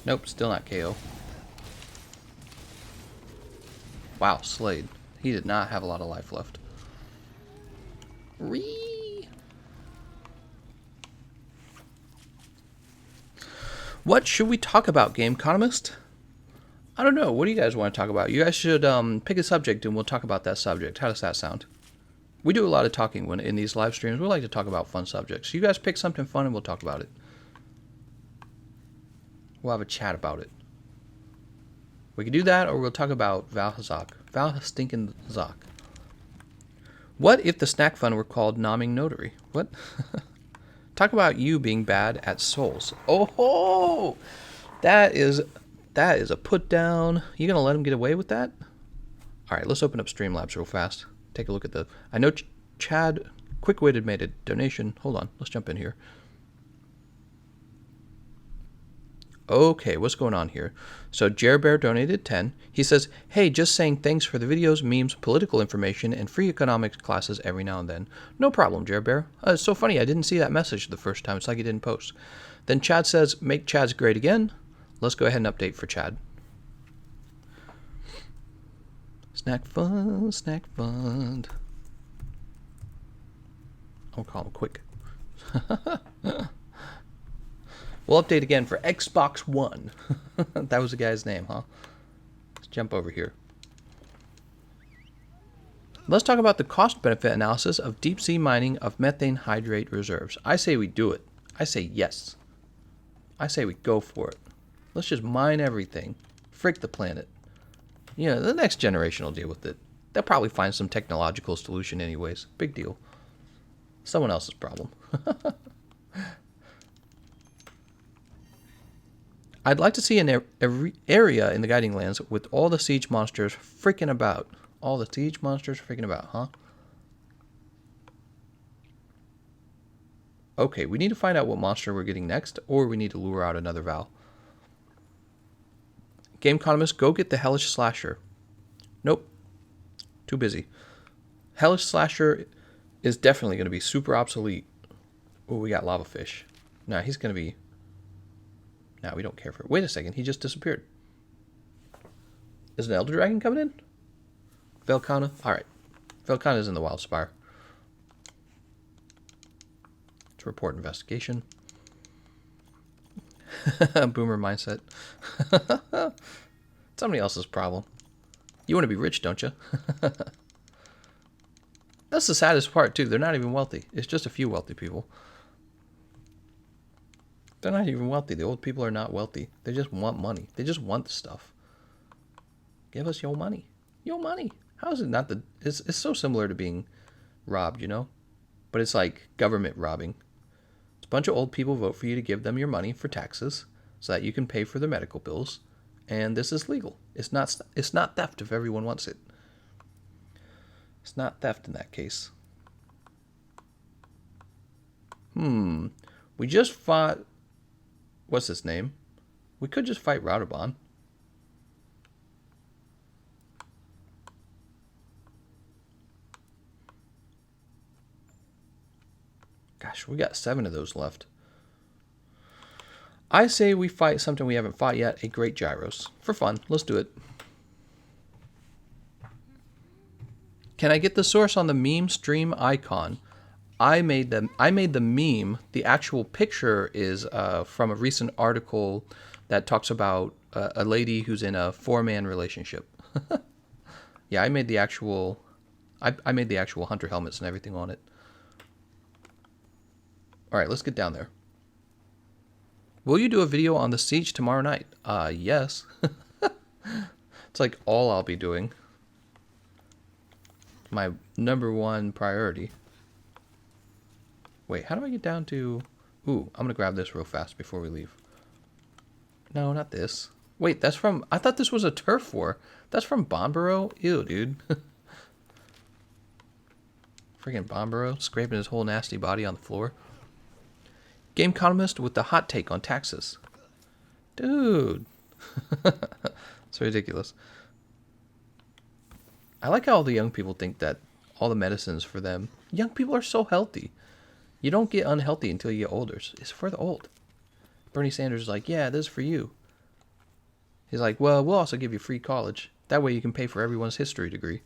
Nope, still not KO. Wow, Slade. He did not have a lot of life left. Ree. What should we talk about, Gameconomist? I don't know. What do you guys want to talk about? You guys should pick a subject and we'll talk about that subject. How does that sound? We do a lot of talking when in these live streams. We like to talk about fun subjects. You guys pick something fun and we'll talk about it. We'll have a chat about it. We can do that, or we'll talk about Vaal Hazak. Vaal stinking Hazak. What if the snack fund were called Nomming Notary? What? Talk about you being bad at souls. Oh ho! That is a put down. You gonna let him get away with that? All right, let's open up Streamlabs real fast. Take a look at the... I know Chad Quick-Witted made a donation. Hold on, let's jump in here. Okay, what's going on here? So Jerbear donated 10. He says, hey, just saying thanks for the videos, memes, political information, and free economics classes every now and then. No problem, Jerbear. It's so funny, I didn't see that message the first time. It's like he didn't post. Then Chad says, make Chad's great again. Let's go ahead and update for Chad. Snack fund, snack fund. I'll call him quick. We'll update again for Xbox One. That was the guy's name, huh? Let's jump over here. Let's talk about the cost-benefit analysis of deep-sea mining of methane hydrate reserves. I say we do it. I say yes. I say we go for it. Let's just mine everything. Frick the planet. You know, the next generation will deal with it. They'll probably find some technological solution anyways. Big deal. Someone else's problem. I'd like to see an area in the Guiding Lands with all the siege monsters freaking about. All the siege monsters freaking about, huh? Okay, we need to find out what monster we're getting next, or we need to lure out another Vaal. Gameconomist, go get the Hellish Slasher. Nope. Too busy. Hellish Slasher is definitely going to be super obsolete. Oh, we got Lava Fish. Nah, he's going to be... Nah, we don't care for it. Wait a second, he just disappeared. Is an Elder Dragon coming in? Velkana? Alright. Velkana is in the Wildspire. Let's report investigation. Boomer mindset. Somebody else's problem. You want to be rich, don't you? That's the saddest part, too. They're not even wealthy. It's just a few wealthy people. They're not even wealthy. The old people are not wealthy. They just want money. They just want the stuff. Give us your money. Your money. How is it not the... It's so similar to being robbed, you know? But it's like government robbing. It's a bunch of old people vote for you to give them your money for taxes so that you can pay for their medical bills. And this is legal. It's not theft if everyone wants it. It's not theft in that case. We just fought... What's his name? We could just fight Radoban. Gosh, we got 7 of those left. I say we fight something we haven't fought yet, a Great Gyros. For fun, let's do it. Can I get the source on the meme stream icon? I made the meme. The actual picture is from a recent article that talks about a lady who's in a 4-man relationship. Yeah, I made the actual hunter helmets and everything on it. All right, let's get down there. Will you do a video on the siege tomorrow night? Yes. It's like all I'll be doing. My #1 priority. Wait, how do I get down to... Ooh, I'm going to grab this real fast before we leave. No, not this. Wait, that's from... I thought this was a turf war. That's from Bombero? Ew, dude. Freaking Bombero scraping his whole nasty body on the floor. Gameconomist with the hot take on taxes. Dude. It's ridiculous. I like how all the young people think that all the medicines for them. Young people are so healthy. You don't get unhealthy until you get older. It's for the old. Bernie Sanders is like, yeah, this is for you. He's like, well, we'll also give you free college. That way you can pay for everyone's history degree.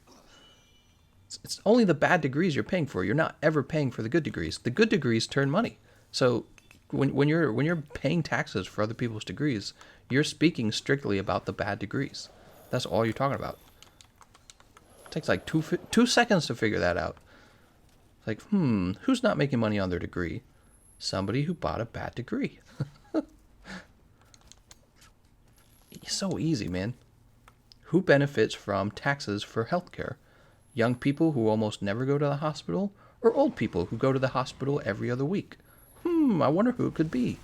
It's only the bad degrees you're paying for. You're not ever paying for the good degrees. The good degrees turn money. So when you're paying taxes for other people's degrees, you're speaking strictly about the bad degrees. That's all you're talking about. It takes like 2 seconds to figure that out. It's like, who's not making money on their degree? Somebody who bought a bad degree. It's so easy, man. Who benefits from taxes for healthcare? Young people who almost never go to the hospital, or old people who go to the hospital every other week? I wonder who it could be.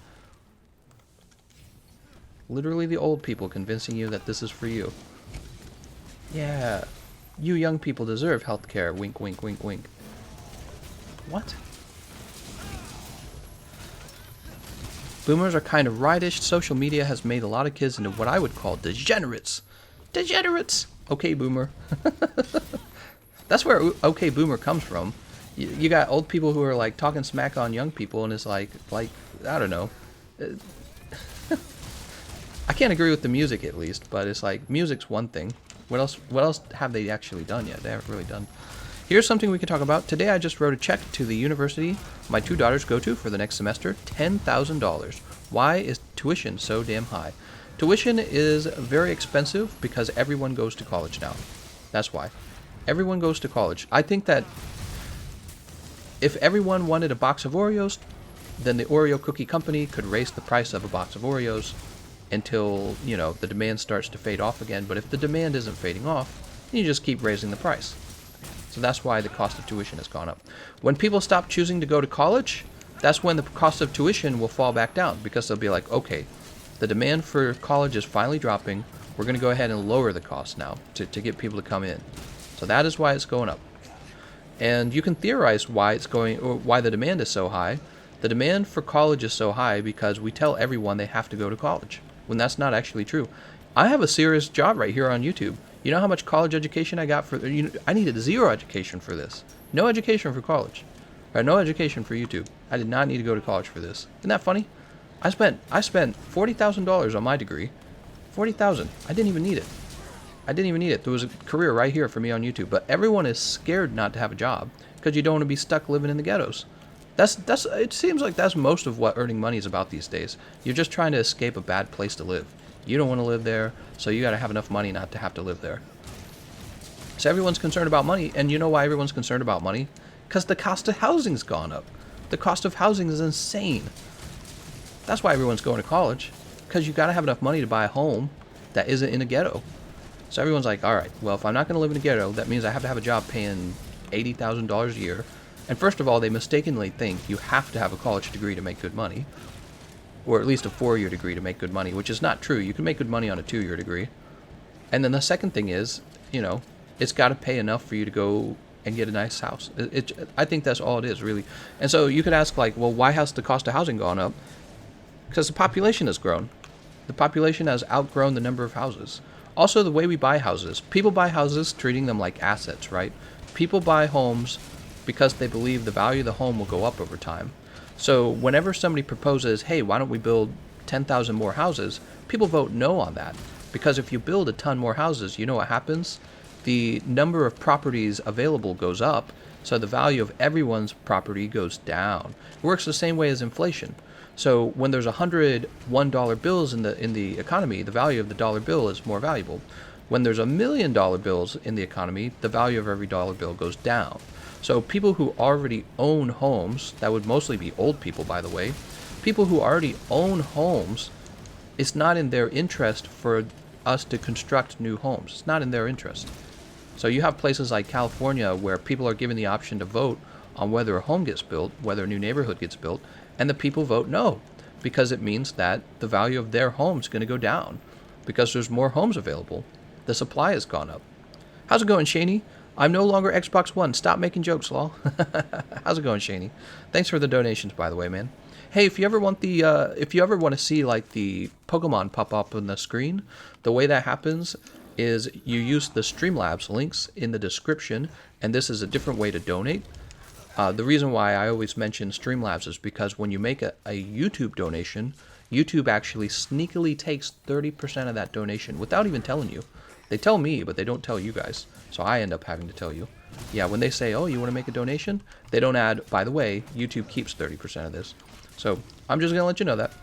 Literally the old people convincing you that this is for you. Yeah, you young people deserve healthcare. Wink, wink, wink, wink. What? Boomers are kind of rightish. Social media has made a lot of kids into what I would call degenerates. Degenerates! Okay, boomer. That's where okay, boomer comes from. You got old people who are like talking smack on young people, and it's like I don't know. I can't agree with the music at least, but it's like music's one thing. What else have they actually done yet? They haven't really done. Here's something we can talk about. Today I just wrote a check to the university my 2 daughters go to for the next semester, $10,000. Why is tuition so damn high? Tuition is very expensive because everyone goes to college now. That's why. Everyone goes to college. I think that if everyone wanted a box of Oreos, then the Oreo cookie company could raise the price of a box of Oreos until, the demand starts to fade off again. But if the demand isn't fading off, then you just keep raising the price. So that's why the cost of tuition has gone up. When people stop choosing to go to college, that's when the cost of tuition will fall back down, because they'll be like, okay, the demand for college is finally dropping. We're going to go ahead and lower the cost now to get people to come in. So that is why it's going up. And you can theorize why it's going, or why the demand is so high. The demand for college is so high because we tell everyone they have to go to college, when that's not actually true. I have a serious job right here on YouTube. You know how much college education I got for? I needed 0 education for this. No education for college, or no education for YouTube. I did not need to go to college for this. Isn't that funny? I spent $40,000 on my degree. $40,000. I didn't even need it. There was a career right here for me on YouTube. But everyone is scared not to have a job because you don't want to be stuck living in the ghettos. It seems like that's most of what earning money is about these days. You're just trying to escape a bad place to live. You don't want to live there, so you got to have enough money not to have to live there. So everyone's concerned about money, and you know why everyone's concerned about money? Because the cost of housing's gone up. The cost of housing is insane. That's why everyone's going to college, because you got to have enough money to buy a home that isn't in a ghetto. So everyone's like, all right, well, if I'm not going to live in a ghetto, that means I have to have a job paying $80,000 a year. And first of all, they mistakenly think you have to have a college degree to make good money, or at least a 4-year degree to make good money, which is not true. You can make good money on a 2-year degree. And then the second thing is, it's got to pay enough for you to go and get a nice house. I think that's all it is, really. And so you could ask, like, well, why has the cost of housing gone up? Because the population has grown. The population has outgrown the number of houses. Also, the way we buy houses. People buy houses treating them like assets, right? People buy homes because they believe the value of the home will go up over time. So whenever somebody proposes, hey, why don't we build 10,000 more houses, people vote no on that. Because if you build a ton more houses, you know what happens? The number of properties available goes up, so the value of everyone's property goes down. It works the same way as inflation. So when there's 100 $1 bills in the economy, the value of the dollar bill is more valuable. When there's $1 million bills in the economy, the value of every dollar bill goes down. So people who already own homes, that would mostly be old people, by the way, people who already own homes, it's not in their interest for us to construct new homes. It's not in their interest. So you have places like California where people are given the option to vote on whether a home gets built, whether a new neighborhood gets built, and the people vote no, because it means that the value of their home is going to go down because there's more homes available. The supply has gone up. How's it going, Shaney? I'm no longer Xbox One. Stop making jokes, lol. How's it going, Shaney? Thanks for the donations, by the way, man. Hey, if you ever want if you ever want to see like the Pokemon pop up on the screen, the way that happens is you use the Streamlabs links in the description, and this is a different way to donate. The reason why I always mention Streamlabs is because when you make a YouTube donation, YouTube actually sneakily takes 30% of that donation without even telling you. They tell me, but they don't tell you guys. So I end up having to tell you. Yeah, when they say, oh, you want to make a donation? They don't add, by the way, YouTube keeps 30% of this. So I'm just going to let you know that.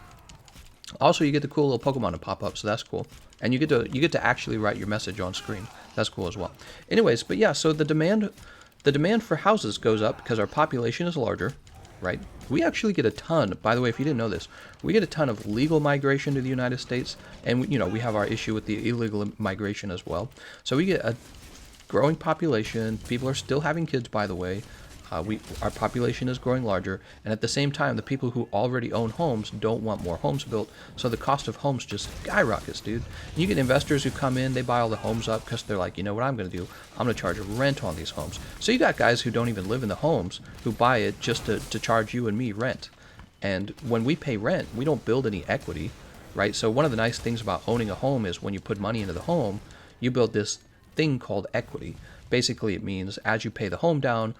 Also, you get the cool little Pokemon to pop up, so that's cool. And you get to actually write your message on screen. That's cool as well. Anyways, but yeah, so the demand for houses goes up because our population is larger, right? We actually get a ton, by the way, if you didn't know this, we get a ton of legal migration to the United States, and we have our issue with the illegal migration as well. So we get a growing population. People are still having kids, by the way. Our population is growing larger, and at the same time, the people who already own homes don't want more homes built, so the cost of homes just skyrockets, dude. And you get investors who come in, they buy all the homes up because they're like, you know what I'm going to do? I'm going to charge a rent on these homes. So you got guys who don't even live in the homes who buy it just to charge you and me rent. And when we pay rent, we don't build any equity, right? So one of the nice things about owning a home is when you put money into the home, you build this thing called equity. Basically, it means as you pay the home down,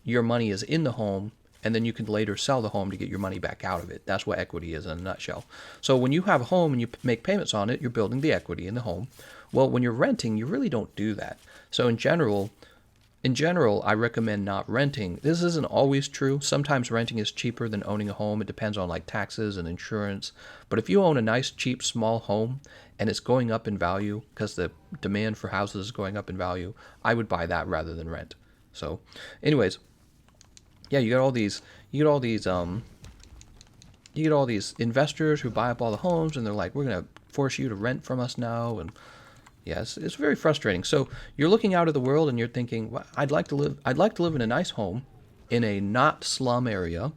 your money is in the home, and then you can later sell the home to get your money back out of it. That's what equity is in a nutshell. So when you have a home and you make payments on it, you're building the equity in the home. Well, when you're renting, you really don't do that. So in general, I recommend not renting. This isn't always true. Sometimes renting is cheaper than owning a home. It depends on like taxes and insurance. But if you own a nice, cheap, small home and it's going up in value because the demand for houses is going up in value, I would buy that rather than rent. So anyways, yeah, you get all these investors who buy up all the homes, and they're like, we're gonna force you to rent from us now, and yes, it's very frustrating. So you're looking out at the world and you're thinking, well, I'd like to live in a nice home in a not slum area,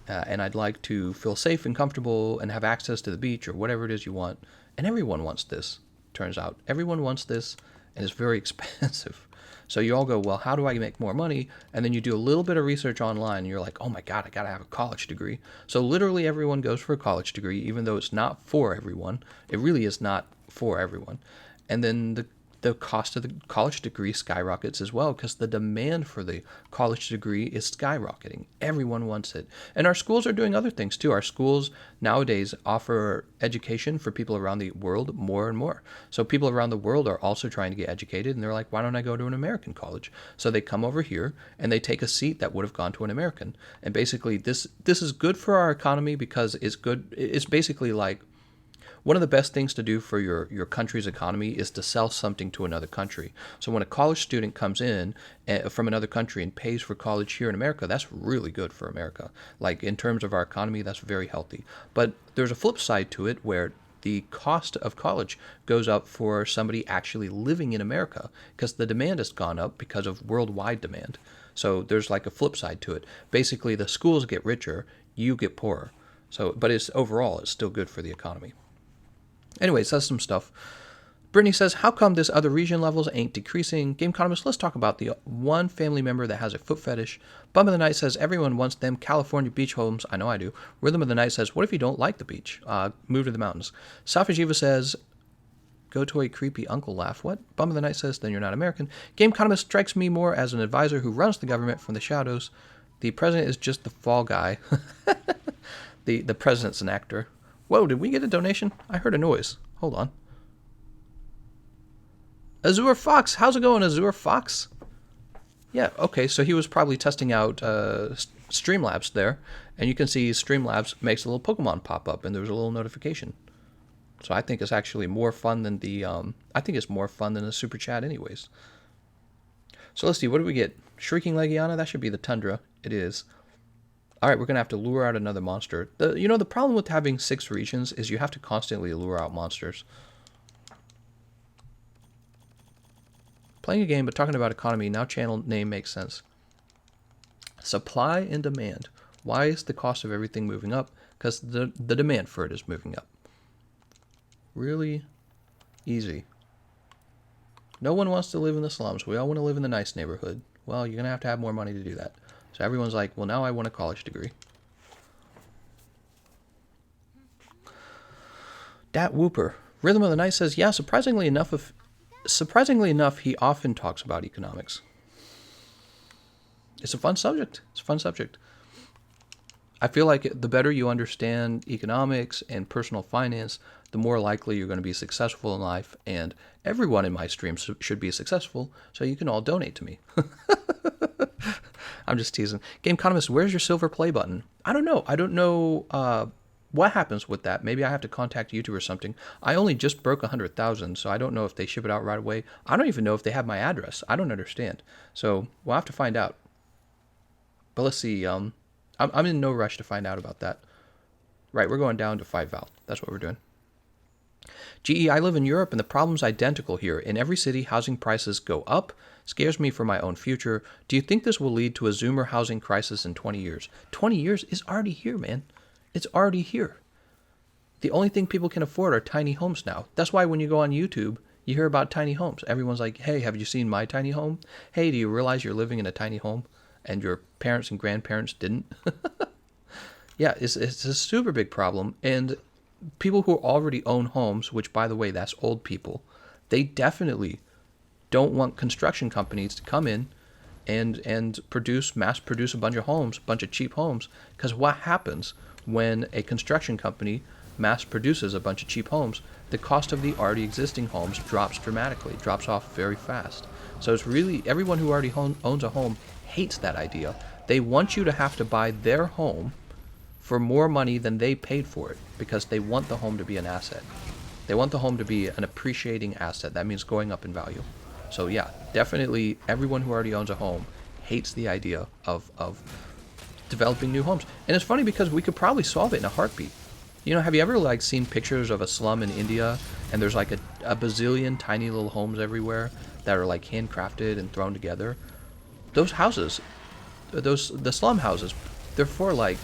and I'd like to feel safe and comfortable and have access to the beach or whatever it is you want. And everyone wants this. Turns out everyone wants this, and it's very expensive. So you all go, well, how do I make more money? And then you do a little bit of research online, and you're like, oh my God, I got to have a college degree. So literally everyone goes for a college degree, even though it's not for everyone. It really is not for everyone. And then the cost of the college degree skyrockets as well because the demand for the college degree is skyrocketing. Everyone wants it. And our schools are doing other things too. Our schools nowadays offer education for people around the world more and more. So people around the world are also trying to get educated, and they're like, why don't I go to an American college? So they come over here and they take a seat that would have gone to an American. And basically this is good for our economy because it's good. It's basically like, one of the best things to do for your country's economy is to sell something to another country. So when a college student comes in from another country and pays for college here in America, that's really good for America. Like in terms of our economy, that's very healthy. But there's a flip side to it where the cost of college goes up for somebody actually living in America because the demand has gone up because of worldwide demand. So there's like a flip side to it. Basically, the schools get richer, you get poorer. So, but overall, it's still good for the economy. Anyways, that's some stuff. Brittany says, how come this other region levels ain't decreasing? Gameconomist, let's talk about the one family member that has a foot fetish. Bum of the Night says, everyone wants them California beach homes. I know I do. Rhythm of the Night says, what if you don't like the beach? Move to the mountains. Safajiva says, go to a creepy uncle laugh. What? Bum of the Night says, then you're not American. Gameconomist strikes me more as an advisor who runs the government from the shadows. The president is just the fall guy. The president's an actor. Whoa, did we get a donation? I heard a noise. Hold on. Azure Fox. How's it going, Azure Fox? Yeah, okay, so he was probably testing out Streamlabs there. And you can see Streamlabs makes a little Pokemon pop up, and there's a little notification. So I think it's actually more fun than the Super Chat anyways. So let's see, what do we get? Shrieking Legiana? That should be the Tundra. It is. All right, we're going to have to lure out another monster. The problem with having 6 regions is you have to constantly lure out monsters. Playing a game, but talking about economy, now channel name makes sense. Supply and demand. Why is the cost of everything moving up? Because the demand for it is moving up. Really easy. No one wants to live in the slums. We all want to live in the nice neighborhood. Well, you're going to have more money to do that. So everyone's like, well, now I want a college degree. Dat Whooper. Rhythm of the Night says, yeah, surprisingly enough, he often talks about economics. It's a fun subject. I feel like the better you understand economics and personal finance, the more likely you're going to be successful in life. And everyone in my stream should be successful, so you can all donate to me. I'm just teasing. Gameconomist, where's your silver play button? I don't know. What happens with that. Maybe I have to contact YouTube or something. I only just broke 100,000, so I don't know if they ship it out right away. I don't even know if they have my address. I don't understand. So we'll have to find out. But let's see. I'm in no rush to find out about that. Right, we're going down to 5 Vaal. That's what we're doing. GE, I live in Europe, and the problem's identical here. In every city, housing prices go up. Scares me for my own future. Do you think this will lead to a Zoomer housing crisis in 20 years? 20 years is already here, man. It's already here. The only thing people can afford are tiny homes now. That's why when you go on YouTube, you hear about tiny homes. Everyone's like, hey, have you seen my tiny home? Hey, do you realize you're living in a tiny home and your parents and grandparents didn't? Yeah, it's a super big problem. And people who already own homes, which, by the way, that's old people, they definitely don't want construction companies to come in and mass produce a bunch of homes, a bunch of cheap homes. Because what happens when a construction company mass produces a bunch of cheap homes? The cost of the already existing homes drops dramatically, drops off very fast. So it's really, everyone who already owns a home hates that idea. They want you to have to buy their home for more money than they paid for it, because they want the home to be an asset. They want the home to be an appreciating asset. That means going up in value. So yeah, definitely everyone who already owns a home hates the idea of developing new homes. And it's funny because we could probably solve it in a heartbeat. You know, have you ever seen pictures of a slum in India and there's like a bazillion tiny little homes everywhere that are like handcrafted and thrown together? Those houses, the slum houses, they're for like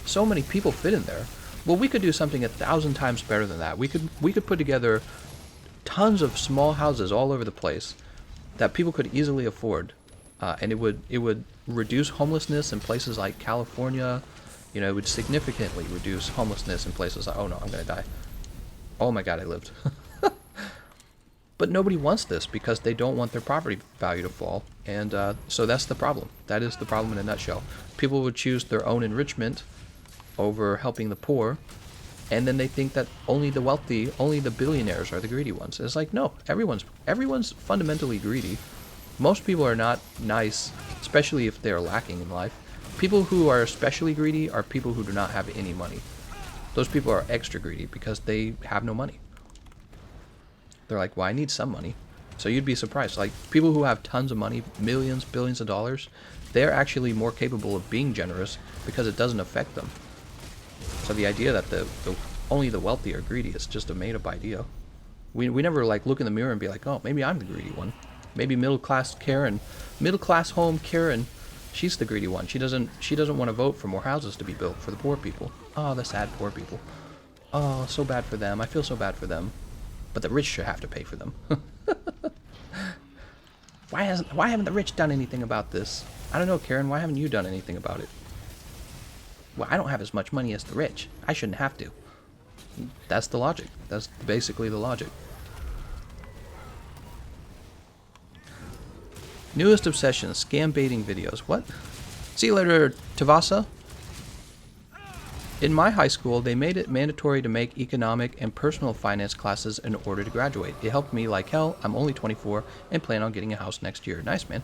so many people fit in there. Well, we could do something 1,000 times better than that. We could put together tons of small houses all over the place that people could easily afford, and it would reduce homelessness in places like California. You know, it would significantly reduce homelessness in places like, oh no, I'm gonna die. Oh my God, I lived. But nobody wants this because they don't want their property value to fall, and so that's the problem. That is the problem in a nutshell. People would choose their own enrichment over helping the poor, and then they think that only the wealthy, only the billionaires are the greedy ones. It's like, no, everyone's fundamentally greedy. Most people are not nice, especially if they're lacking in life. People who are especially greedy are people who do not have any money. Those people are extra greedy because they have no money. They're like, well, I need some money. So you'd be surprised. Like, people who have tons of money, millions, billions of dollars, they're actually more capable of being generous because it doesn't affect them. So the idea that only the wealthy are greedy is just a made-up idea. We never look in the mirror and be like, oh, maybe I'm the greedy one. Maybe middle class home Karen, she's the greedy one. She doesn't want to vote for more houses to be built for the poor people. Oh, the sad poor people. Oh, so bad for them. I feel so bad for them. But the rich should have to pay for them. Why haven't the rich done anything about this? I don't know, Karen. Why haven't you done anything about it? Well, I don't have as much money as the rich. I shouldn't have to. That's the logic. That's basically the logic. Newest obsession, scam baiting videos. What? See you later, Tavasa. In my high school, they made it mandatory to make economic and personal finance classes in order to graduate. It helped me like hell. I'm only 24 and plan on getting a house next year. Nice, man.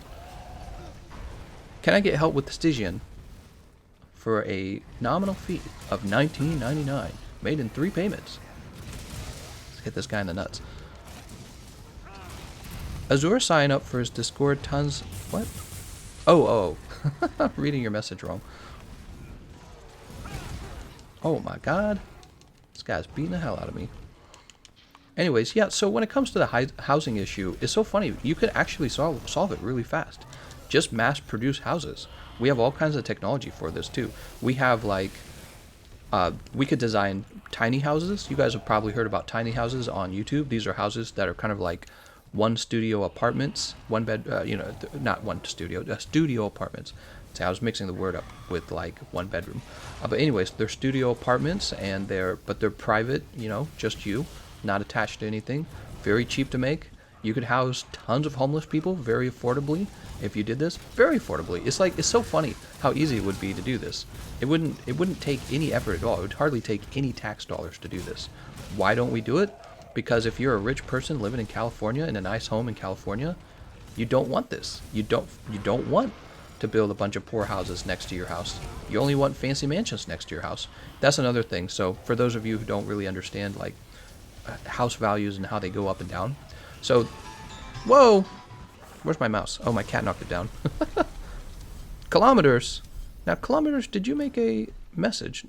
Can I get help with the Stygian for a nominal fee of $19.99, made in 3 payments? Let's hit this guy in the nuts. Azure sign up for his Discord tons. What? Oh. Reading your message wrong. Oh my God. This guy's beating the hell out of me. Anyways, yeah, so when it comes to the housing issue, it's so funny. You could actually solve it really fast. Just mass produce houses. We have all kinds of technology for this too. We have we could design tiny houses. You guys have probably heard about tiny houses on YouTube. These are houses that are kind of like one studio apartments, one bed, not one studio, studio apartments. See, I was mixing the word up with like one bedroom. But anyways, they're studio apartments, and they're private, just you, not attached to anything. Very cheap to make. You could house tons of homeless people very affordably if you did this. Very affordably. It's so funny how easy it would be to do this. It wouldn't take any effort at all. It would hardly take any tax dollars to do this. Why don't we do it? Because if you're a rich person living in California in a nice home in California, you don't want this. You don't want to build a bunch of poor houses next to your house. You only want fancy mansions next to your house. That's another thing. So for those of you who don't really understand like house values and how they go up and down. So, whoa, where's my mouse? Oh, my cat knocked it down. Kilometers. Now, Kilometers, did you make a message?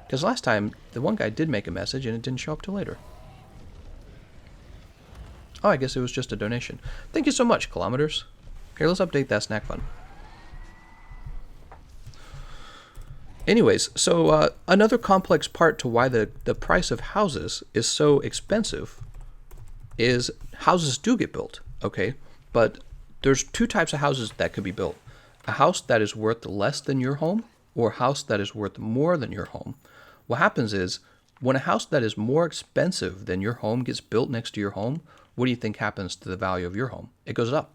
Because last time, the one guy did make a message and it didn't show up till later. Oh, I guess it was just a donation. Thank you so much, Kilometers. Here, let's update that snack fund. Anyways, so another complex part to why the price of houses is so expensive is houses do get built, okay? But there's two types of houses that could be built. A house that is worth less than your home, or a house that is worth more than your home. What happens is, when a house that is more expensive than your home gets built next to your home, what do you think happens to the value of your home? It goes up.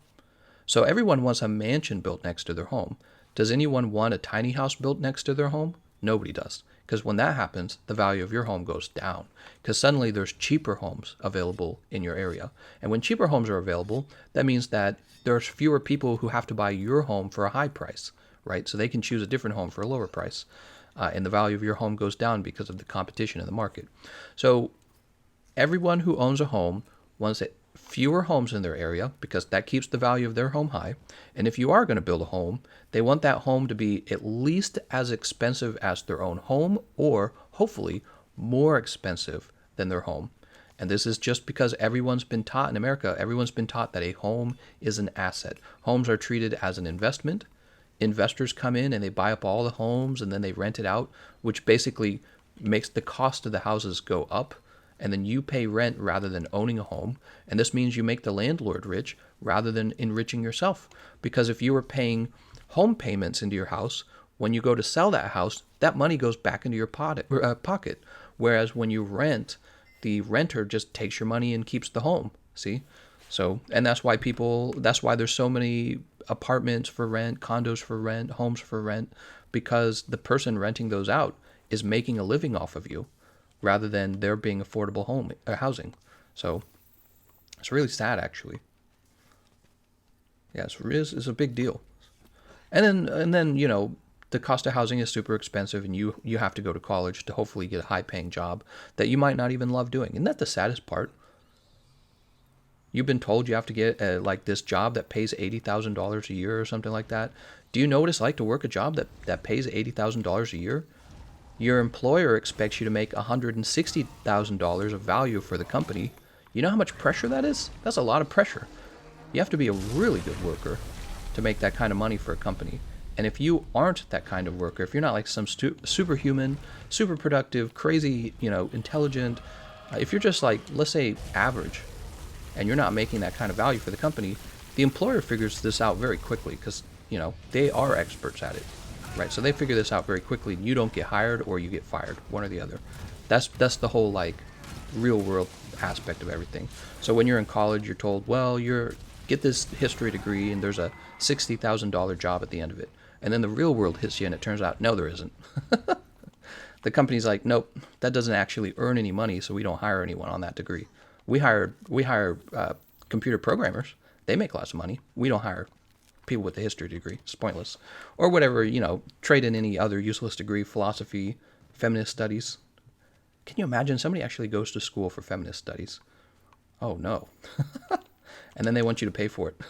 So everyone wants a mansion built next to their home. Does anyone want a tiny house built next to their home? Nobody does. Because when that happens, the value of your home goes down. Because suddenly there's cheaper homes available in your area. And when cheaper homes are available, that means that there's fewer people who have to buy your home for a high price, right? So they can choose a different home for a lower price. And the value of your home goes down because of the competition in the market. So everyone who owns a home wants fewer homes in their area because that keeps the value of their home high. And if you are going to build a home, they want that home to be at least as expensive as their own home, or hopefully more expensive than their home. And this is just because everyone's been taught in America, everyone's been taught that a home is an asset. Homes are treated as an investment. Investors come in and they buy up all the homes and then they rent it out, which basically makes the cost of the houses go up. And then you pay rent rather than owning a home. And this means you make the landlord rich rather than enriching yourself. Because if you were paying home payments into your house, when you go to sell that house, that money goes back into your pocket. Whereas when you rent, the renter just takes your money and keeps the home. See? So, and that's why there's so many apartments for rent, condos for rent, homes for rent, because the person renting those out is making a living off of you, rather than there being affordable housing. So it's really sad, actually. Yeah, it's a big deal. And then the cost of housing is super expensive, and you have to go to college to hopefully get a high-paying job that you might not even love doing. Isn't that the saddest part? You've been told you have to get like this job that pays $80,000 a year or something like that. Do you know what it's like to work a job that pays $80,000 a year? Your employer expects you to make $160,000 of value for the company. You know how much pressure that is? That's a lot of pressure. You have to be a really good worker to make that kind of money for a company. And if you aren't that kind of worker, if you're not like some superhuman, super productive, crazy, intelligent, if you're just like, let's say, average, and you're not making that kind of value for the company, the employer figures this out very quickly because, they are experts at it. Right, so they figure this out very quickly. You don't get hired or you get fired, one or the other. That's the whole like real world aspect of everything. So when you're in college, you're told, well, get this history degree and there's a $60,000 job at the end of it. And then the real world hits you and it turns out, no, there isn't. The company's like, nope, that doesn't actually earn any money, so we don't hire anyone on that degree. We hire computer programmers. They make lots of money. We don't hire people with a history degree. It's pointless. Or whatever, trade in any other useless degree, philosophy, feminist studies. Can you imagine somebody actually goes to school for feminist studies? Oh, no. And then they want you to pay for it.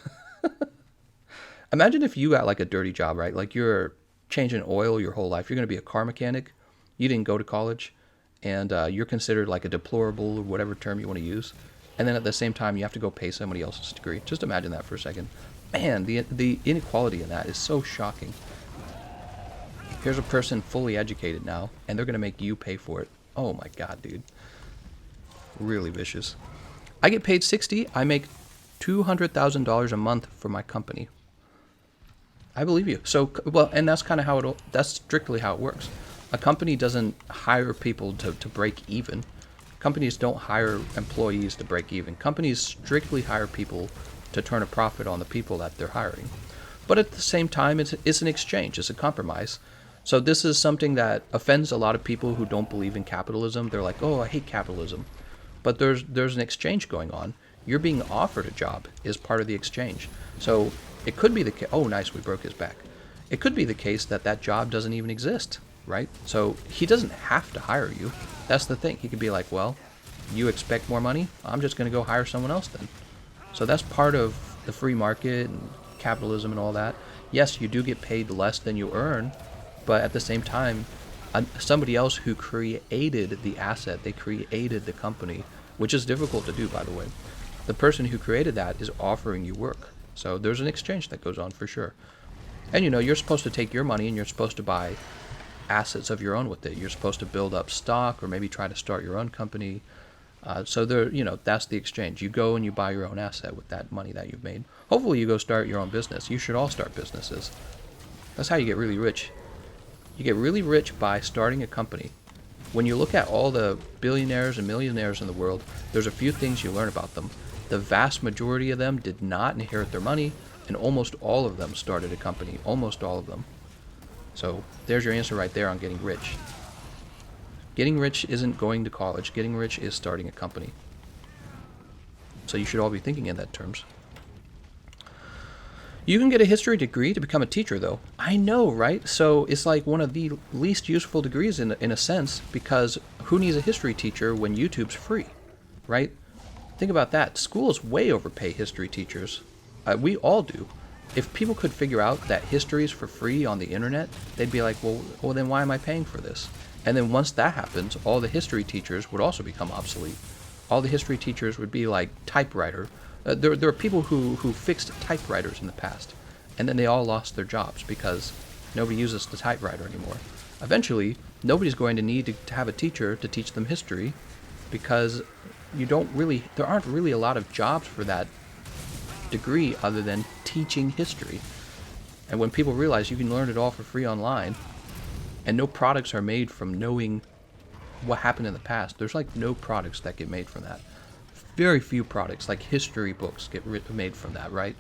Imagine if you got like a dirty job, right? Like you're changing oil your whole life. You're going to be a car mechanic. You didn't go to college. And you're considered like a deplorable or whatever term you want to use. And then at the same time, you have to go pay somebody else's degree. Just imagine that for a second. Man, the inequality in that is so shocking. Here's a person fully educated now, and they're going to make you pay for it. Oh my God, dude. Really vicious. I get paid $60. I make $200,000 a month for my company. I believe you. So, well, and that's kind of that's strictly how it works. A company doesn't hire people to break even. Companies don't hire employees to break even. Companies strictly hire people to turn a profit on the people that they're hiring. But at the same time, it's an exchange. It's a compromise. So this is something that offends a lot of people who don't believe in capitalism. They're like, oh, I hate capitalism. But there's an exchange going on. You're being offered a job is part of the exchange. So it could be the case. Oh, nice, we broke his back. It could be the case that that job doesn't even exist, right? So he doesn't have to hire you. That's the thing. He could be like, well, you expect more money? I'm just going to go hire someone else then. So that's part of the free market and capitalism and all that. Yes, you do get paid less than you earn, but at the same time, somebody else who created the asset, they created the company, which is difficult to do, by the way. The person who created that is offering you work. So there's an exchange that goes on for sure. And you're supposed to take your money and you're supposed to buy assets of your own with it. You're supposed to build up stock or maybe try to start your own company. So that's the exchange. You go and you buy your own asset with that money that you've made. Hopefully you go start your own business. You should all start businesses. That's how you get really rich. You get really rich by starting a company. When you look at all the billionaires and millionaires in the world, there's a few things you learn about them. The vast majority of them did not inherit their money, and almost all of them started a company. Almost all of them. So there's your answer right there on getting rich. Getting rich isn't going to college. Getting rich is starting a company. So you should all be thinking in that terms. You can get a history degree to become a teacher, though. I know, right? So it's like one of the least useful degrees in a sense, because who needs a history teacher when YouTube's free, right? Think about that. Schools way overpay history teachers. We all do. If people could figure out that history is for free on the internet, they'd be like, well, then why am I paying for this? And then once that happens, all the history teachers would also become obsolete. All the history teachers would be like typewriter. There are people who fixed typewriters in the past, and then they all lost their jobs because nobody uses the typewriter anymore. Eventually, nobody's going to need to have a teacher to teach them history because there aren't really a lot of jobs for that degree other than teaching history. And when people realize you can learn it all for free online, and no products are made from knowing what happened in the past, there's like no products that get made from that. Very few products, like history books, get made from that, right?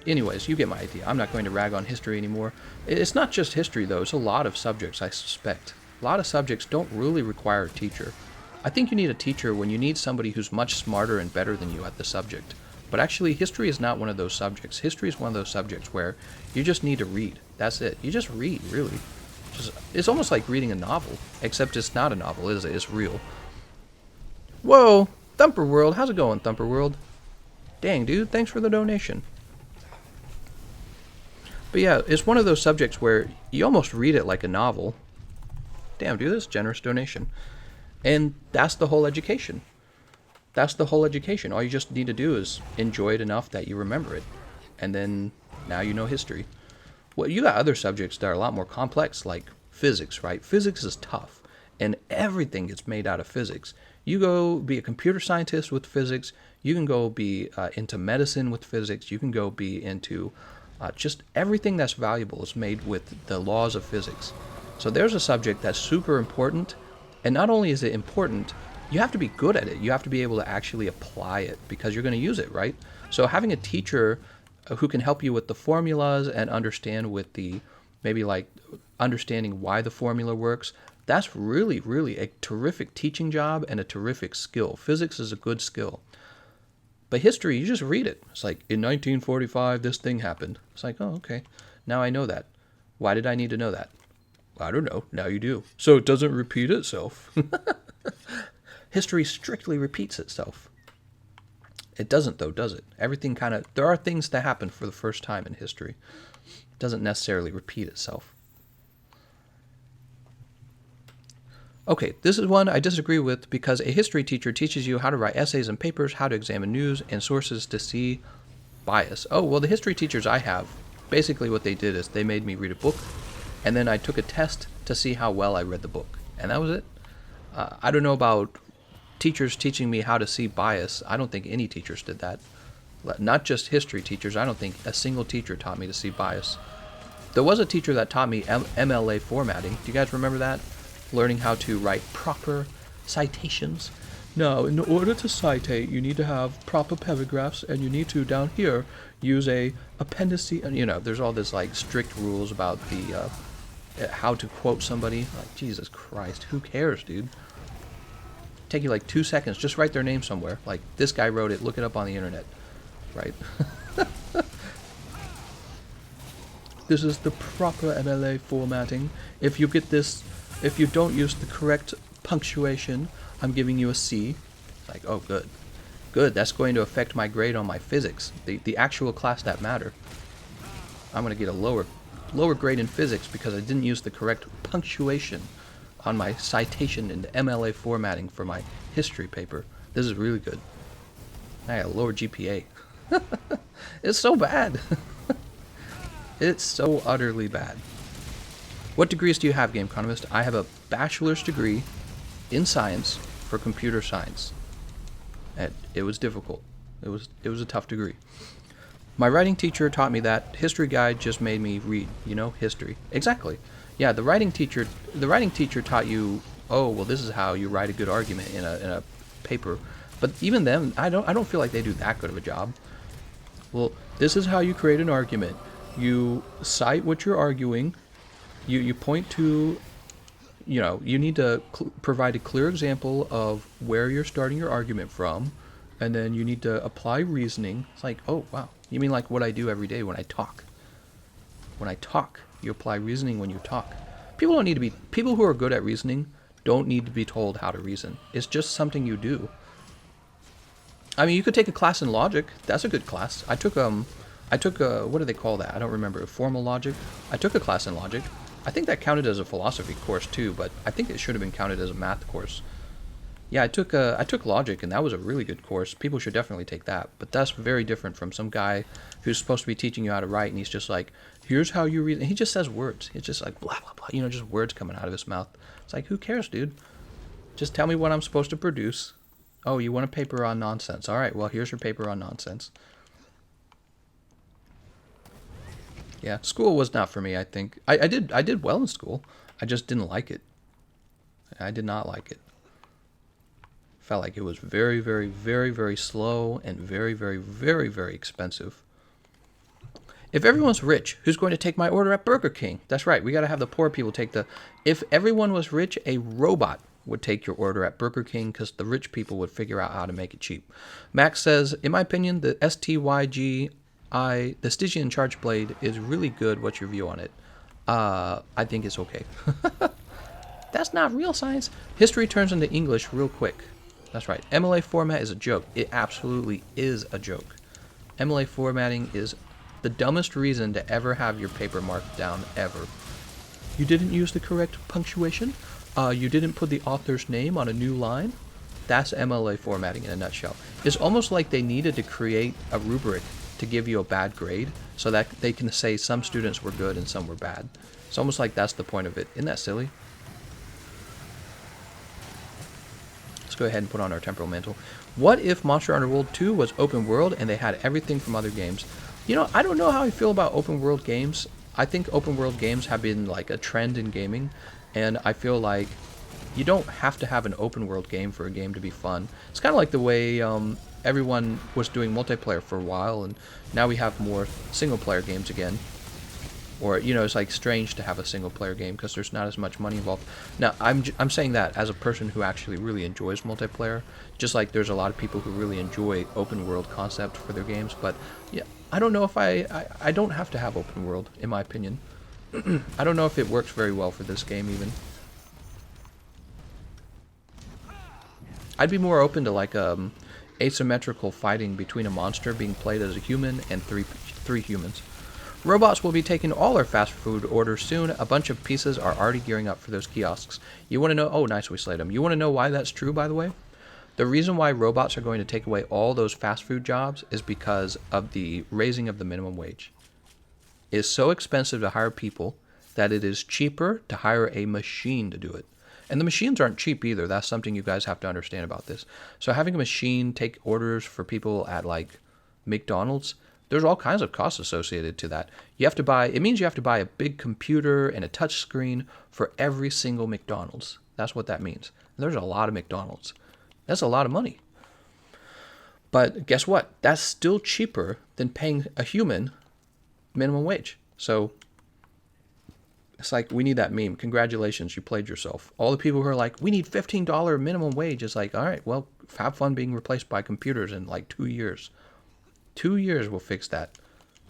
Anyways, you get my idea. I'm not going to rag on history anymore. It's not just history, though. It's a lot of subjects, I suspect. A lot of subjects don't really require a teacher. I think you need a teacher when you need somebody who's much smarter and better than you at the subject. But actually, history is not one of those subjects. History is one of those subjects where you just need to read. That's it. You just read, really. It's almost like reading a novel, except it's not a novel, is it? It's real. Whoa! Thumper World, how's it going, Thumper World? Dang, dude, thanks for the donation. But yeah, it's one of those subjects where you almost read it like a novel. Damn, dude, that's a generous donation. And that's the whole education. That's the whole education. All you just need to do is enjoy it enough that you remember it. And then now you know history. Well, you got other subjects that are a lot more complex, like physics, right? Physics is tough, and everything gets made out of physics. You go be a computer scientist with physics. You can go be into medicine with physics. You can go be into just everything that's valuable is made with the laws of physics. So there's a subject that's super important, and not only is it important, you have to be good at it. You have to be able to actually apply it because you're going to use it, right? So having a teacher who can help you with the formulas and understand with the maybe like understanding why the formula works, that's really, really a terrific teaching job and a terrific skill. Physics is a good skill. But history, you just read it. It's like, in 1945, this thing happened. It's like, oh, okay. Now I know that. Why did I need to know that? I don't know. Now you do. So it doesn't repeat itself. History strictly repeats itself. It doesn't, though, does it? Everything there are things that happen for the first time in history. It doesn't necessarily repeat itself. Okay, this is one I disagree with because a history teacher teaches you how to write essays and papers, how to examine news and sources to see bias. Oh, well, the history teachers I have, basically what they did is they made me read a book, and then I took a test to see how well I read the book. And that was it. I don't know about teachers teaching me how to see bias. I don't think any teachers did that. Not just history teachers. I don't think a single teacher taught me to see bias. There was a teacher that taught me MLA formatting. Do you guys remember that? Learning how to write proper citations. Now, in order to citate, you need to have proper paragraphs, and you need to, down here, use a appendice. And, there's all this, like, strict rules about the, how to quote somebody. Like, Jesus Christ, who cares, dude? Take you, like, 2 seconds. Just write their name somewhere. Like, this guy wrote it. Look it up on the internet. Right? This is the proper MLA formatting. If you don't use the correct punctuation, I'm giving you a C. Like, oh, good. Good, that's going to affect my grade on my physics. The actual class that matter. I'm going to get a lower grade in physics because I didn't use the correct punctuation on my citation and MLA formatting for my history paper. This is really good. I got a lower GPA. It's so bad. It's so utterly bad. What degrees do you have, Gameconomist? I have a bachelor's degree in science for computer science. And it was difficult. It was a tough degree. My writing teacher taught me that history guide just made me read, history. Exactly. Yeah, the writing teacher taught you, oh, well, this is how you write a good argument in a paper. But even then, I don't feel like they do that good of a job. Well, this is how you create an argument. You cite what you're arguing. You point to, you need to provide a clear example of where you're starting your argument from, and then you need to apply reasoning. It's like, oh, wow. You mean like what I do every day when I talk. When I talk, you apply reasoning when you talk. People who are good at reasoning don't need to be told how to reason. It's just something you do. I mean, you could take a class in logic. That's a good class. I took what do they call that? I don't remember. Formal logic. I took a class in logic. I think that counted as a philosophy course too, but I think it should have been counted as a math course. Yeah, I took logic, and that was a really good course. People should definitely take that. But that's very different from some guy who's supposed to be teaching you how to write, and he's just like, here's how you read. And he just says words. It's just like blah blah blah. Just words coming out of his mouth. It's like, who cares, dude? Just tell me what I'm supposed to produce. Oh, you want a paper on nonsense? All right, well, here's your paper on nonsense. Yeah, school was not for me, I think. I did well in school. I just didn't like it. I did not like it. Felt like it was very, very, very, very slow and very, very, very, very expensive. If everyone's rich, who's going to take my order at Burger King? That's right, we got to have the poor people take the... If everyone was rich, a robot would take your order at Burger King because the rich people would figure out how to make it cheap. Max says, in my opinion, the STYGI, the Stygian Charge Blade is really good. What's your view on it? I think it's okay. That's not real science. History turns into English real quick. That's right. MLA format is a joke. It absolutely is a joke. MLA formatting is the dumbest reason to ever have your paper marked down ever. You didn't use the correct punctuation. You didn't put the author's name on a new line. That's MLA formatting in a nutshell. It's almost like they needed to create a rubric to give you a bad grade so that they can say some students were good and some were bad. It's almost like that's the point of it. Isn't that silly? Let's go ahead and put on our temporal mantle. What if Monster Hunter World 2 was open world and they had everything from other games? I don't know how I feel about open world games. I think open world games have been like a trend in gaming, and I feel like you don't have to have an open world game for a game to be fun. It's kind of like the way everyone was doing multiplayer for a while, and now we have more single player games again. Or, it's like strange to have a single player game because there's not as much money involved. Now, I'm saying that as a person who actually really enjoys multiplayer, just like there's a lot of people who really enjoy open world concept for their games. But yeah, I don't know if I don't have to have open world, in my opinion. I don't know if it works very well for this game even. I'd be more open to like asymmetrical fighting between a monster being played as a human and three humans. Robots will be taking all our fast food orders soon. A bunch of pieces are already gearing up for those kiosks. You want to know... Oh, nice, we slayed them. You want to know why that's true, by the way? The reason why robots are going to take away all those fast food jobs is because of the raising of the minimum wage. It is so expensive to hire people that it is cheaper to hire a machine to do it. And the machines aren't cheap either. That's something you guys have to understand about this. So having a machine take orders for people at like McDonald's, there's all kinds of costs associated to that. It means you have to buy a big computer and a touch screen for every single McDonald's. That's what that means. And there's a lot of McDonald's. That's a lot of money. But guess what? That's still cheaper than paying a human minimum wage. So it's like, we need that meme. Congratulations, you played yourself. All the people who are like, we need $15 minimum wage. It's like, all right, well, have fun being replaced by computers in like 2 years. 2 years will fix that.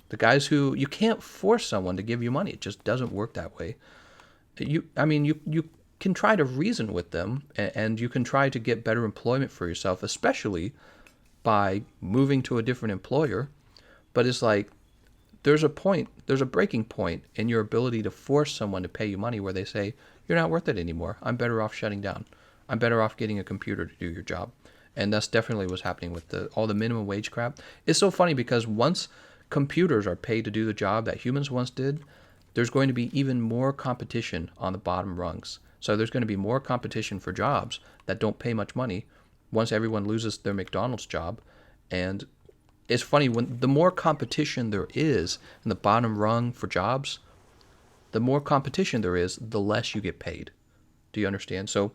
The guys who, you can't force someone to give you money. It just doesn't work that way. You can try to reason with them, and you can try to get better employment for yourself, especially by moving to a different employer. But it's like, there's a breaking point in your ability to force someone to pay you money where they say, you're not worth it anymore. I'm better off shutting down. I'm better off getting a computer to do your job. And that's definitely what's happening with all the minimum wage crap. It's so funny because once computers are paid to do the job that humans once did, there's going to be even more competition on the bottom rungs. So there's going to be more competition for jobs that don't pay much money once everyone loses their McDonald's job. And it's funny, when the more competition there is in the bottom rung for jobs, the more competition there is, the less you get paid. Do you understand? So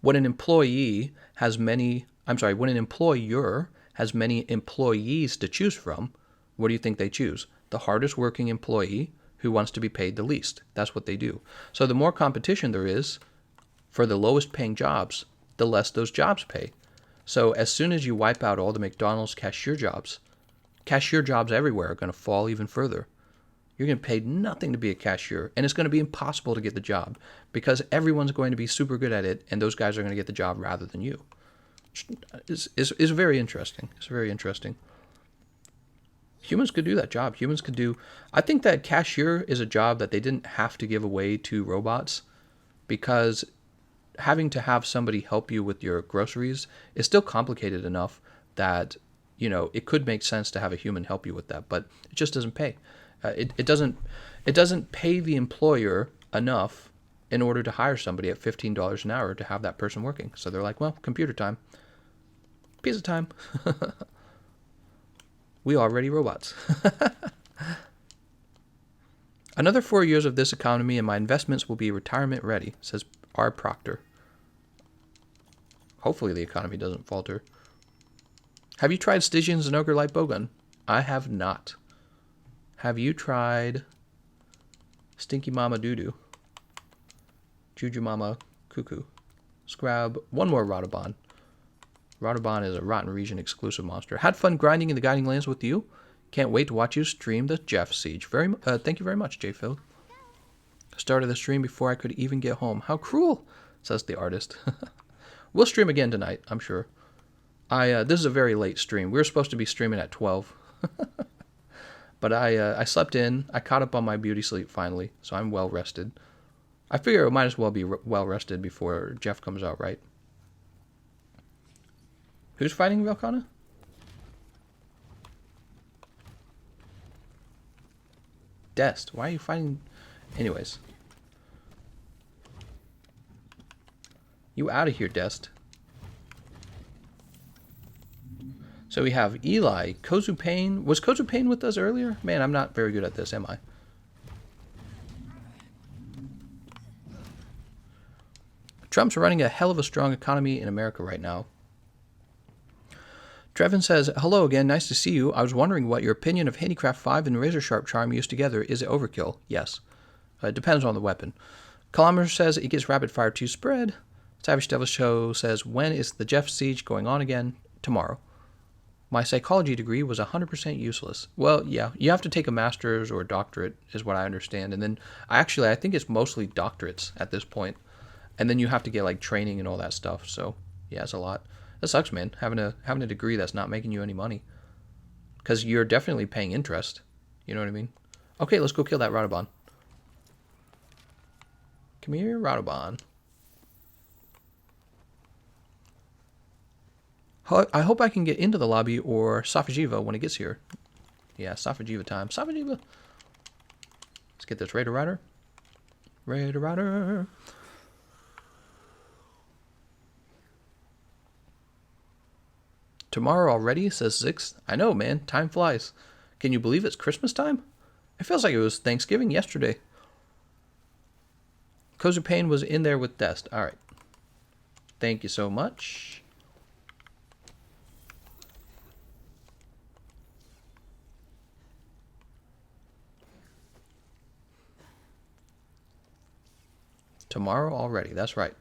when an employer has many employees to choose from, what do you think they choose? The hardest working employee who wants to be paid the least. That's what they do. So the more competition there is for the lowest paying jobs, the less those jobs pay. So as soon as you wipe out all the McDonald's cashier jobs everywhere are going to fall even further. You're going to pay nothing to be a cashier, and it's going to be impossible to get the job because everyone's going to be super good at it, and those guys are going to get the job rather than you. It's very interesting. It's very interesting. Humans could do that job. I think that cashier is a job that they didn't have to give away to robots, because having to have somebody help you with your groceries is still complicated enough that, it could make sense to have a human help you with that, but it just doesn't pay. It doesn't pay the employer enough in order to hire somebody at $15 an hour to have that person working. So they're like, well, computer time. Piece of time. We already robots. Another 4 years of this economy and my investments will be retirement ready, says R. Proctor. Hopefully the economy doesn't falter. Have you tried Stygian's Ogre Light Bowgun? I have not. Have you tried Stinky Mama Doodoo? Juju Mama Cuckoo? Let's grab one more Rotobon. Rotobon is a Rotten Region exclusive monster. Had fun grinding in the Guiding Lands with you. Can't wait to watch you stream the Jeff Siege. Thank you very much, J. Phil. Started the stream before I could even get home. How cruel, says the artist. We'll stream again tonight, I'm sure. This is a very late stream. We were supposed to be streaming at 12. But I slept in. I caught up on my beauty sleep finally, so I'm well rested. I figure I might as well be well rested before Jeff comes out, right? Who's fighting Velkhana? Dest. Why are you fighting? Anyways. You out of here, Dest. So we have Eli, Kozu Payne. Was Kozu Payne with us earlier? Man, I'm not very good at this, am I? Trump's running a hell of a strong economy in America right now. Trevin says, hello again, nice to see you. I was wondering what your opinion of Handicraft 5 and Razor Sharp Charm used together. Is it overkill? Yes. It depends on the weapon. Kilometer says it gets rapid fire 2 spread. Savage Devil Show says, when is the Jeff Siege going on again? Tomorrow. My psychology degree was 100% useless. Well, yeah, you have to take a master's or a doctorate is what I understand. And then I think it's mostly doctorates at this point. And then you have to get like training and all that stuff. So yeah, it's a lot. That sucks, man, having a degree that's not making you any money. Because you're definitely paying interest. You know what I mean? Okay, let's go kill that Rotobon. Come here, Rotobon. I hope I can get into the lobby or Safajiva when it gets here. Yeah, Safajiva time. Safajiva. Let's get this Raider Rider. Raider Rider. Tomorrow already, says Zix. I know, man. Time flies. Can you believe it's Christmas time? It feels like it was Thanksgiving yesterday. Cozy Payne was in there with Dest. All right. Thank you so much. Tomorrow already. That's right.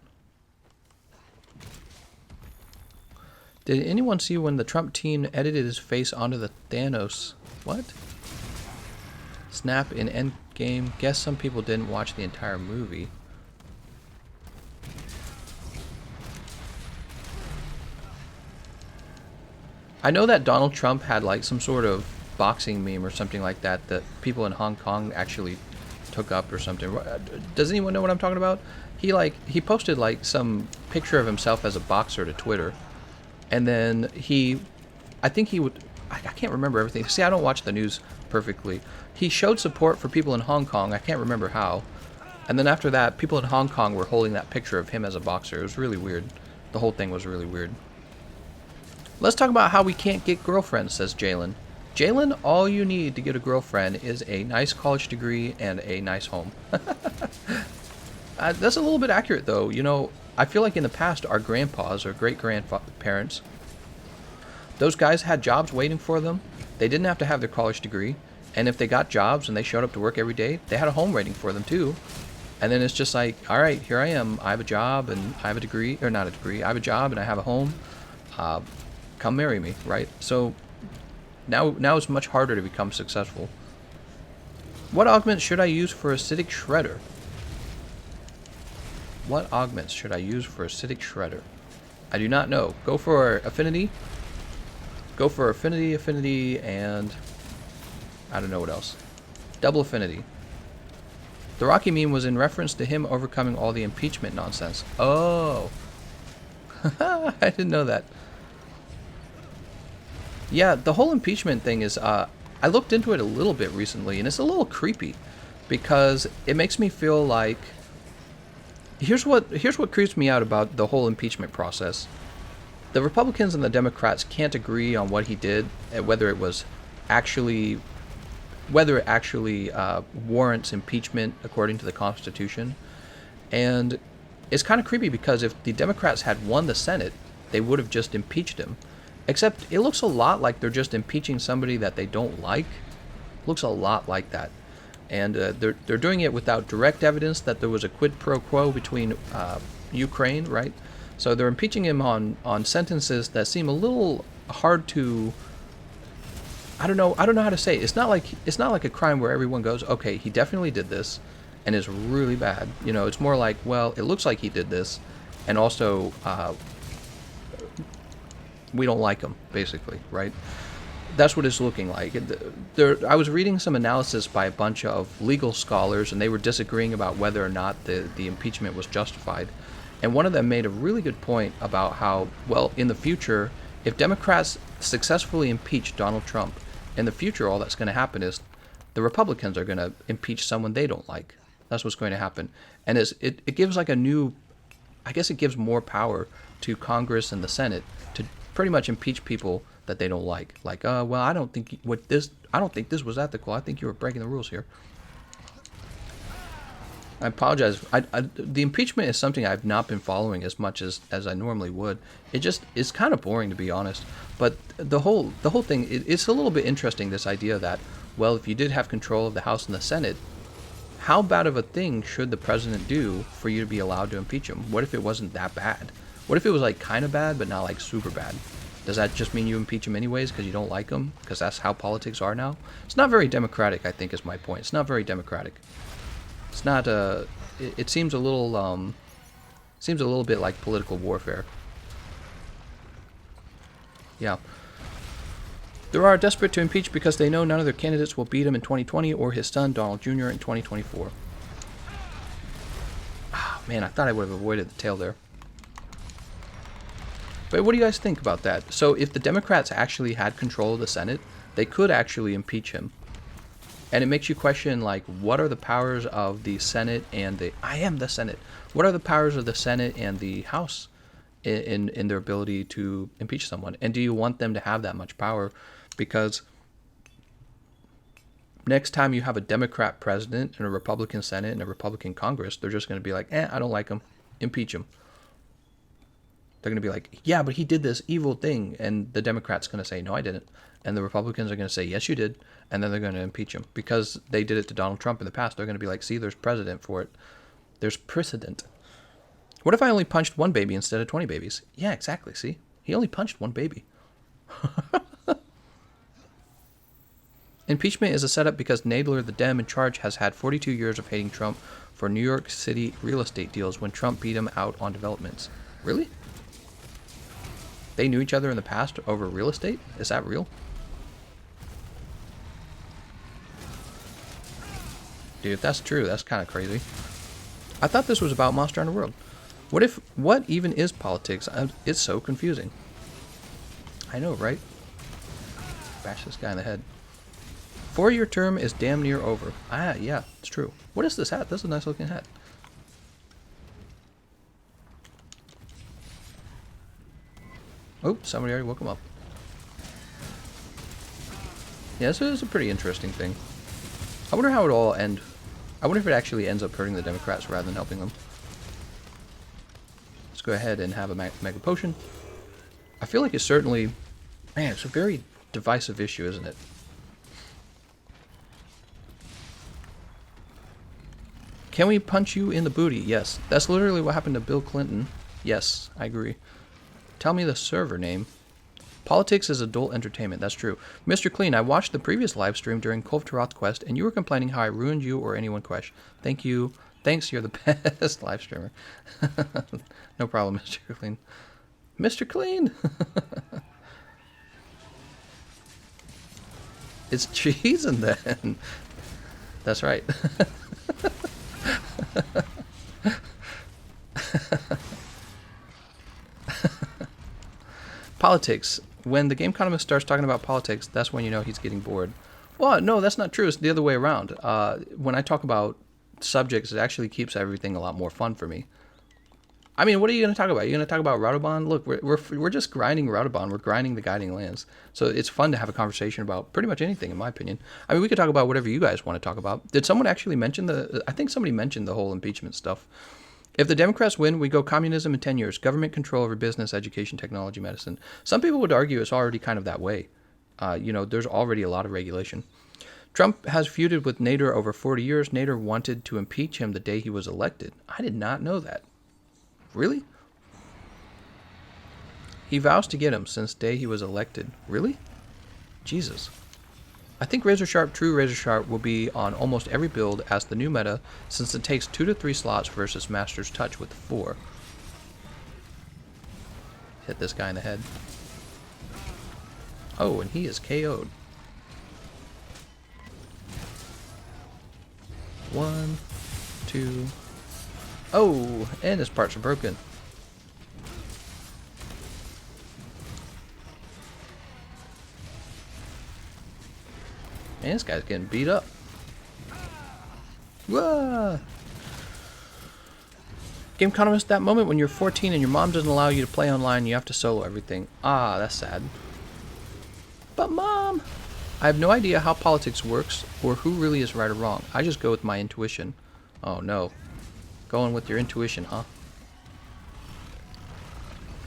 Did anyone see when the Trump team edited his face onto the Thanos? What? Snap in Endgame. Guess some people didn't watch the entire movie. I know that Donald Trump had like some sort of boxing meme or something like that that people in Hong Kong actually took up or something. Does anyone know what I'm talking about? He posted like some picture of himself as a boxer to Twitter. And then I can't remember everything. See, I don't watch the news perfectly. He showed support for people in Hong Kong. I can't remember how. And then after that, people in Hong Kong were holding that picture of him as a boxer. It was really weird. The whole thing was really weird. Let's talk about how we can't get girlfriends, says Jalen. Jalen, all you need to get a girlfriend is a nice college degree and a nice home. That's a little bit accurate, though. You know, I feel like in the past, our grandpas or great-grandparents, those guys had jobs waiting for them. They didn't have to have their college degree. And if they got jobs and they showed up to work every day, they had a home waiting for them, too. And then it's just like, all right, here I am. I have a job and I have a degree, or not a degree. I have a job and I have a home. Come marry me, right? So now it's much harder to become successful. What augments should I use for acidic shredder? What augments should I use for acidic shredder? I do not know. Go for affinity. Go for affinity, and I don't know what else. Double affinity. The Rocky meme was in reference to him overcoming all the impeachment nonsense. Oh. I didn't know that. Yeah, the whole impeachment thing is, I looked into it a little bit recently, and it's a little creepy, because it makes me feel like, here's what creeps me out about the whole impeachment process. The Republicans and the Democrats can't agree on what he did, whether it actually warrants impeachment according to the Constitution. And it's kind of creepy because if the Democrats had won the Senate, they would have just impeached him. Except it looks a lot like they're just impeaching somebody that they don't like. Looks a lot like that. And they're doing it without direct evidence that there was a quid pro quo between Ukraine, right? So they're impeaching him on sentences that seem a little hard to. I don't know how to say it. It's not like a crime where everyone goes, okay, he definitely did this, and it's really bad. You know, it's more like, well, it looks like he did this, and also we don't like him, basically, right? That's what it's looking like. I was reading some analysis by a bunch of legal scholars, and they were disagreeing about whether or not the impeachment was justified. And one of them made a really good point about how, well, in the future, if Democrats successfully impeach Donald Trump, in the future, all that's going to happen is the Republicans are going to impeach someone they don't like. That's what's going to happen. And it gives like a new, I guess it gives more power to Congress and the Senate to pretty much impeach people that they don't like. Like, well, I don't think this was ethical. I think you were breaking the rules here. I apologize. The impeachment is something I've not been following as much as I normally would. It's kind of boring, to be honest. But the whole thing, it's a little bit interesting, this idea that, well, if you did have control of the House and the Senate, how bad of a thing should the president do for you to be allowed to impeach him? What if it wasn't that bad? What if it was like kind of bad, but not like super bad? Does that just mean you impeach him anyways because you don't like him? Because that's how politics are now? It's not very democratic, I think, is my point. It's not very democratic. It's not it seems a little bit like political warfare. Yeah. There are desperate to impeach because they know none of their candidates will beat him in 2020 or his son Donald Jr. in 2024. Ah, man, I thought I would have avoided the tail there. But what do you guys think about that? So if the Democrats actually had control of the Senate, they could actually impeach him. And it makes you question, like, what are the powers of the Senate and I am the Senate. What are the powers of the Senate and the House in their ability to impeach someone? And do you want them to have that much power? Because next time you have a Democrat president and a Republican Senate and a Republican Congress, they're just going to be like, I don't like him. Impeach him. They're going to be like, yeah, but he did this evil thing. And the Democrat's going to say, no, I didn't. And the Republicans are going to say, yes, you did. And then they're going to impeach him. Because they did it to Donald Trump in the past. They're going to be like, see, there's precedent for it. There's precedent. What if I only punched one baby instead of 20 babies? Yeah, exactly. See? He only punched one baby. Impeachment is a setup because Nadler, the Dem in charge, has had 42 years of hating Trump for New York City real estate deals when Trump beat him out on developments. Really? They knew each other in the past over real estate? Is that real? Dude, if that's true, that's kind of crazy. I thought this was about Monster Hunter World. What even is politics? It's so confusing. I know, right? Bash this guy in the head. 4-year term is damn near over. Ah, yeah, it's true. What is this hat? This is a nice looking hat. Oh, somebody already woke him up. Yeah, this is a pretty interesting thing. I wonder how it all end. I wonder if it actually ends up hurting the Democrats rather than helping them. Let's go ahead and have a mega potion. I feel like it's certainly... Man, it's a very divisive issue, isn't it? Can we punch you in the booty? Yes. That's literally what happened to Bill Clinton. Yes, I agree. Tell me the server name. Politics is adult entertainment. That's true. Mr. Clean, I watched the previous live stream during Kulv Taroth Quest, and you were complaining how I ruined you or anyone Quest. Thank you. Thanks, you're the best live streamer. No problem, Mr. Clean. Mr. Clean! It's treason then. That's right. Politics. When the Gameconomist starts talking about politics, that's when you know he's getting bored. Well, no, that's not true. It's the other way around. When I talk about subjects, it actually keeps everything a lot more fun for me. I mean, what are you going to talk about? You're going to talk about Radoban? Look, we're just grinding Radoban. We're grinding the Guiding Lands. So it's fun to have a conversation about pretty much anything, in my opinion. I mean, we could talk about whatever you guys want to talk about. Did someone actually mention I think somebody mentioned the whole impeachment stuff. If the Democrats win, we go communism in 10 years. Government control over business, education, technology, medicine. Some people would argue it's already kind of that way. There's already a lot of regulation. Trump has feuded with Nader over 40 years. Nader wanted to impeach him the day he was elected. I did not know that. Really? He vows to get him since the day he was elected. Really? Jesus. I think Razor Sharp, True Razor Sharp, will be on almost every build as the new meta, since it takes 2 to 3 slots versus Master's Touch with 4. Hit this guy in the head. Oh, and he is KO'd. 1, 2. Oh, and his parts are broken. Man, this guy's getting beat up. Whoa! Gameconomist, that moment when you're 14 and your mom doesn't allow you to play online, you have to solo everything. Ah, that's sad. But Mom! I have no idea how politics works or who really is right or wrong. I just go with my intuition. Oh no. Going with your intuition, huh?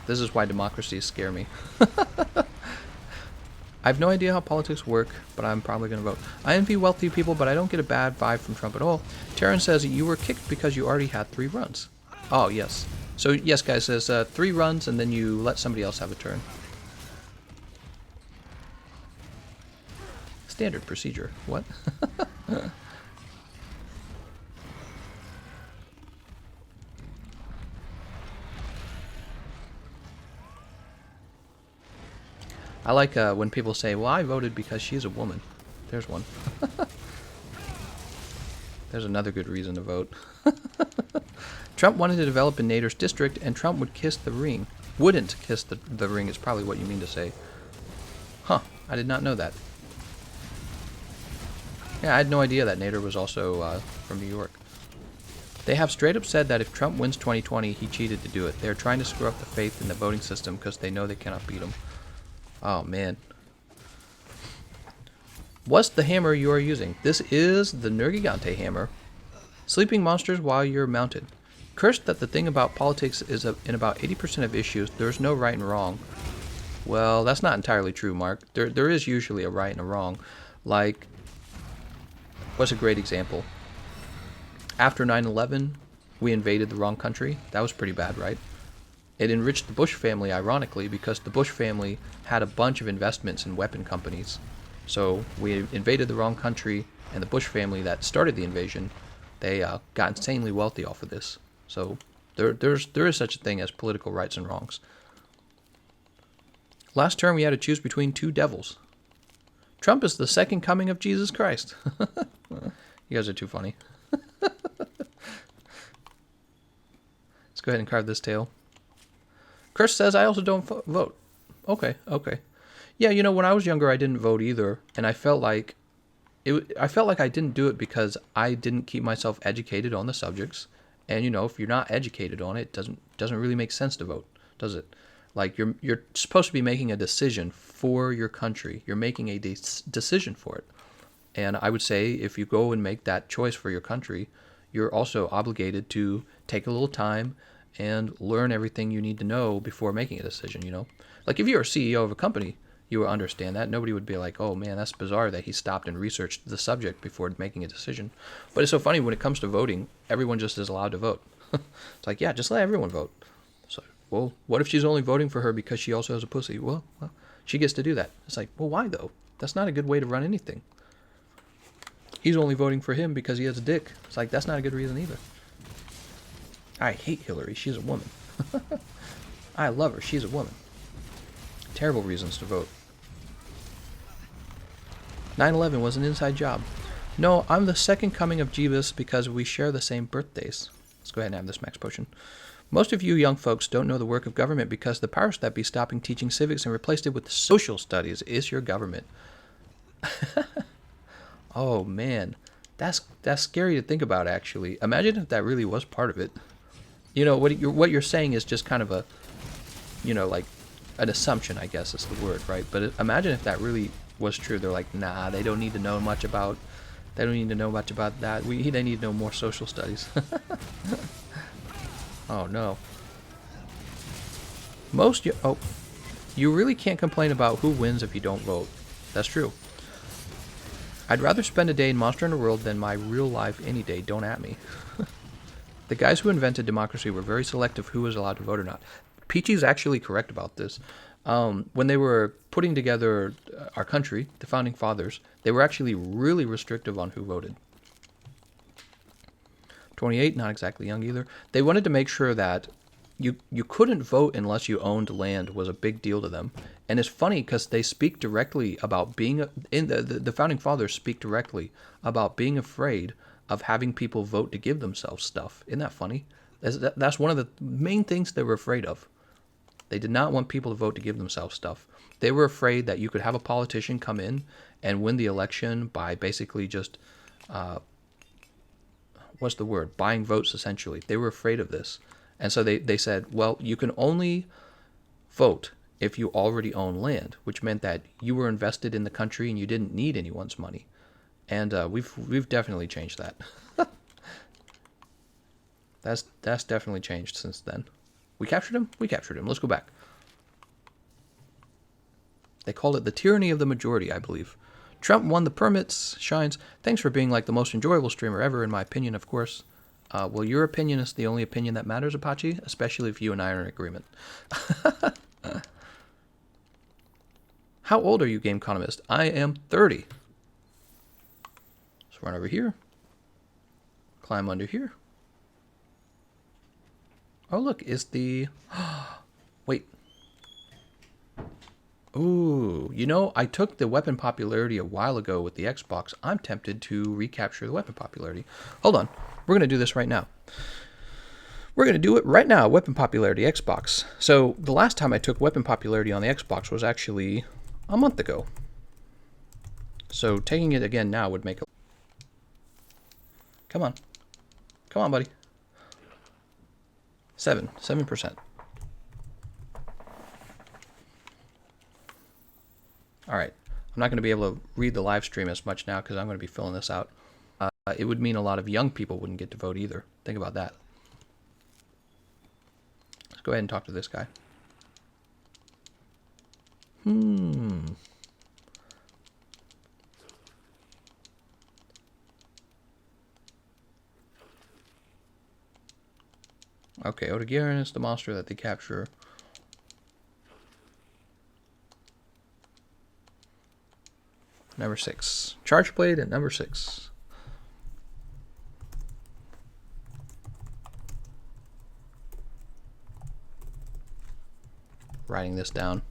This is why democracies scare me. I have no idea how politics work, but I'm probably going to vote. I envy wealthy people, but I don't get a bad vibe from Trump at all. Terran says you were kicked because you already had 3 runs. Oh, yes. So, yes, guys, there's 3 runs, and then you let somebody else have a turn. Standard procedure. What? I like when people say, well, I voted because she's a woman. There's one. There's another good reason to vote. Trump wanted to develop in Nader's district, and Trump would kiss the ring. Wouldn't kiss the ring is probably what you mean to say. Huh, I did not know that. Yeah, I had no idea that Nader was also from New York. They have straight up said that if Trump wins 2020, he cheated to do it. They're trying to screw up the faith in the voting system because they know they cannot beat him. Oh, man. What's the hammer you are using? This is the Nergigante hammer. Sleeping monsters while you're mounted. Cursed that the thing about politics is in about 80% of issues, there's no right and wrong. Well, that's not entirely true, Mark. There is usually a right and a wrong. Like, what's a great example? After 9/11, we invaded the wrong country. That was pretty bad, right? It enriched the Bush family, ironically, because the Bush family had a bunch of investments in weapon companies. So we invaded the wrong country, and the Bush family that started the invasion, they got insanely wealthy off of this. So there is such a thing as political rights and wrongs. Last term, we had to choose between two devils. Trump is the second coming of Jesus Christ. You guys are too funny. Let's go ahead and carve this tail. Chris says, I also don't vote. Okay. Yeah, you know, when I was younger, I didn't vote either, and I felt like I didn't do it because I didn't keep myself educated on the subjects. And you know, if you're not educated on it, it doesn't really make sense to vote, does it? Like you're supposed to be making a decision for your country. You're making a decision for it. And I would say if you go and make that choice for your country, you're also obligated to take a little time and learn everything you need to know before making a decision, you know? Like if you're a CEO of a company, you will understand that. Nobody would be like, oh man, that's bizarre that he stopped and researched the subject before making a decision. But it's so funny when it comes to voting, everyone just is allowed to vote. It's like, yeah, just let everyone vote. So, well, what if she's only voting for her because she also has a pussy? Well, she gets to do that. It's like, well, why though? That's not a good way to run anything. He's only voting for him because he has a dick. It's like, that's not a good reason either. I hate Hillary. She's a woman. I love her. She's a woman. Terrible reasons to vote. 9/11 was an inside job. No, I'm the second coming of Jeebus because we share the same birthdays. Let's go ahead and have this max potion. Most of you young folks don't know the work of government because the powers that be stopping teaching civics and replaced it with social studies is your government. Oh man, that's scary to think about actually. Imagine if that really was part of it. You know, what you're saying is just kind of a, you know, like an assumption, I guess is the word, right? But imagine if that really was true. They're like, nah, they don't need to know much about that. They need to know more social studies. Oh no. You really can't complain about who wins if you don't vote. That's true. I'd rather spend a day in Monster Hunter World than my real life any day. Don't at me. The guys who invented democracy were very selective who was allowed to vote or not. Peachy's actually correct about this. When they were putting together our country, the founding fathers, they were actually really restrictive on who voted. 28, not exactly young either. They wanted to make sure that you couldn't vote unless you owned land was a big deal to them. And it's funny because they speak directly about being, the founding fathers speak directly about being afraid of having people vote to give themselves stuff. Isn't that funny? That's one of the main things they were afraid of. They did not want people to vote to give themselves stuff. They were afraid that you could have a politician come in and win the election by basically just, buying votes essentially. They were afraid of this. And so they said, well, you can only vote if you already own land, which meant that you were invested in the country and you didn't need anyone's money. And we've definitely changed that. That's definitely changed since then. We captured him? We captured him. Let's go back. They called it the tyranny of the majority, I believe. Trump won the permits. Shines. Thanks for being like the most enjoyable streamer ever, in my opinion, of course. Well, your opinion is the only opinion that matters, Apache, especially if you and I are in agreement. How old are you, Gameconomist? I am 30. Let's run over here. Climb under here. Oh, look, is the... Wait. Ooh, you know, I took the weapon popularity a while ago with the Xbox. I'm tempted to recapture the weapon popularity. Hold on. We're going to do this right now. We're going to do it right now, weapon popularity, Xbox. So the last time I took weapon popularity on the Xbox was actually a month ago. So taking it again now would make a... Come on. Come on, buddy. 7%. All right. I'm not going to be able to read the live stream as much now because I'm going to be filling this out. It would mean a lot of young people wouldn't get to vote either. Think about that. Let's go ahead and talk to this guy. Okay, Otagiran is the monster that they capture. Number 6. Charge blade at number 6. Writing this down.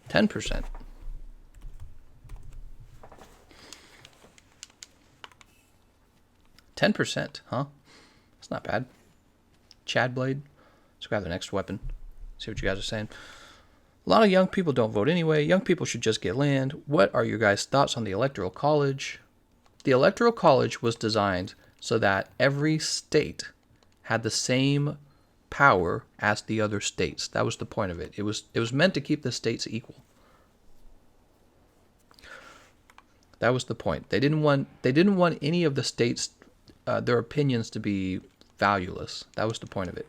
%. 10%, huh? That's not bad. Chad blade. Let's grab the next weapon. See what you guys are saying. A lot of young people don't vote anyway. Young people should just get land. What are your guys' thoughts on the Electoral College? The Electoral College was designed so that every state had the same power as the other states. That was the point of it. It was meant to keep the states equal. That was the point. They didn't want any of the states their opinions to be valueless. That was the point of it.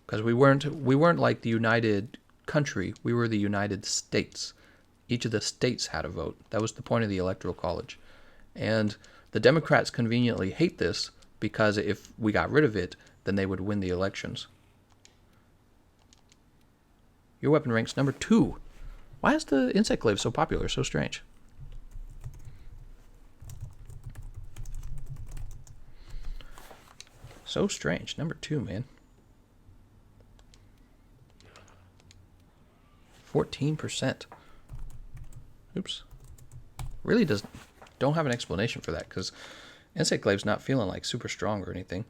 Because we weren't like the United Country. We were the United States. Each of the states had a vote. That was the point of the Electoral College. And the Democrats conveniently hate this because if we got rid of it, then they would win the elections. Your weapon ranks number 2. Why is the insect glaive so popular? So strange. So strange. Number 2, man. 14%. Oops. Really don't have an explanation for that because insect glaive's not feeling like super strong or anything.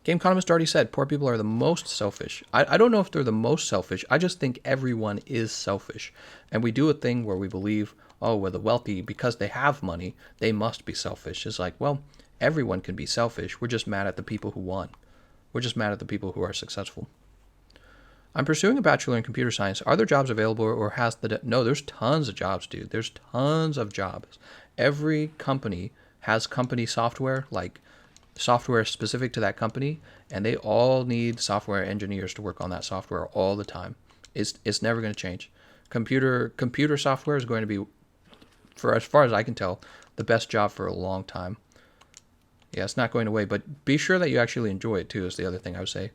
Gameconomist already said poor people are the most selfish. I don't know if they're the most selfish. I just think everyone is selfish. And we do a thing where we believe, oh, well, the wealthy, because they have money, they must be selfish. It's like, well, everyone can be selfish. We're just mad at the people who won. We're just mad at the people who are successful. I'm pursuing a bachelor in computer science. Are there jobs available or has the... No, there's tons of jobs, dude. There's tons of jobs. Every company has company software, like software specific to that company, and they all need software engineers to work on that software all the time. It's never going to change. Computer software is going to be, for as far as I can tell, the best job for a long time. Yeah, it's not going away, but be sure that you actually enjoy it too, is the other thing I would say.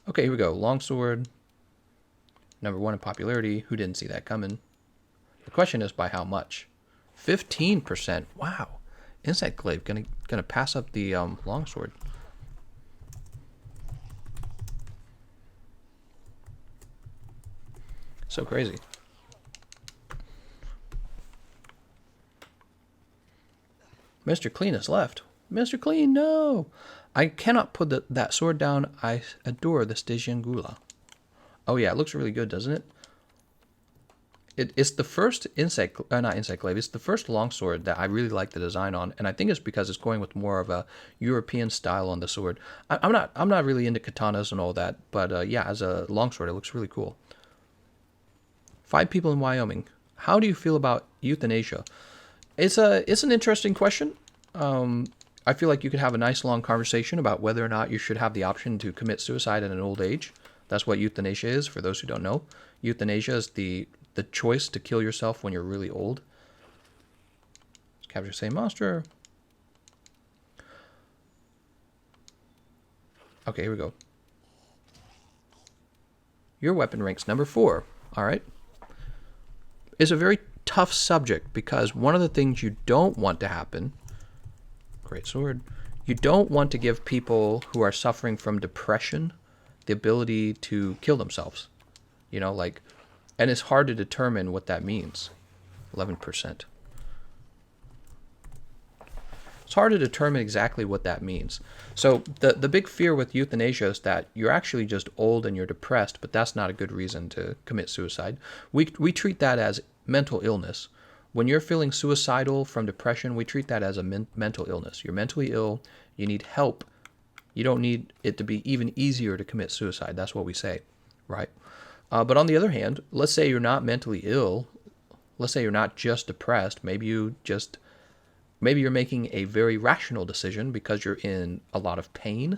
Okay, here we go. Longsword. Number 1 in popularity. Who didn't see that coming? The question is by how much? 15%. Wow. Insect glaive gonna pass up the longsword. So crazy. Mr. Clean has left. Mr. Clean, no! I cannot put that sword down. I adore the Stygian Gula. Oh yeah, it looks really good, doesn't it? It's the first not insect glaive. It's the first longsword that I really like the design on, and I think it's because it's going with more of a European style on the sword. I'm not really into katanas and all that, but yeah, as a longsword, it looks really cool. 5 people in Wyoming. How do you feel about euthanasia? It's an interesting question. I feel like you could have a nice long conversation about whether or not you should have the option to commit suicide at an old age. That's what euthanasia is, for those who don't know. Euthanasia is the choice to kill yourself when you're really old. Let's capture the same monster. Okay, here we go. Your weapon ranks number 4. All right. It's a very tough subject because one of the things you don't want to happen... Great sword. You don't want to give people who are suffering from depression the ability to kill themselves. You know, like... And it's hard to determine what that means. 11%. It's hard to determine exactly what that means. So the big fear with euthanasia is that you're actually just old and you're depressed, but that's not a good reason to commit suicide. We treat that as mental illness. When you're feeling suicidal from depression, we treat that as a mental illness. You're mentally ill, you need help. You don't need it to be even easier to commit suicide. That's what we say, right? But on the other hand, let's say you're not mentally ill. Let's say you're not just depressed. Maybe you're making a very rational decision because you're in a lot of pain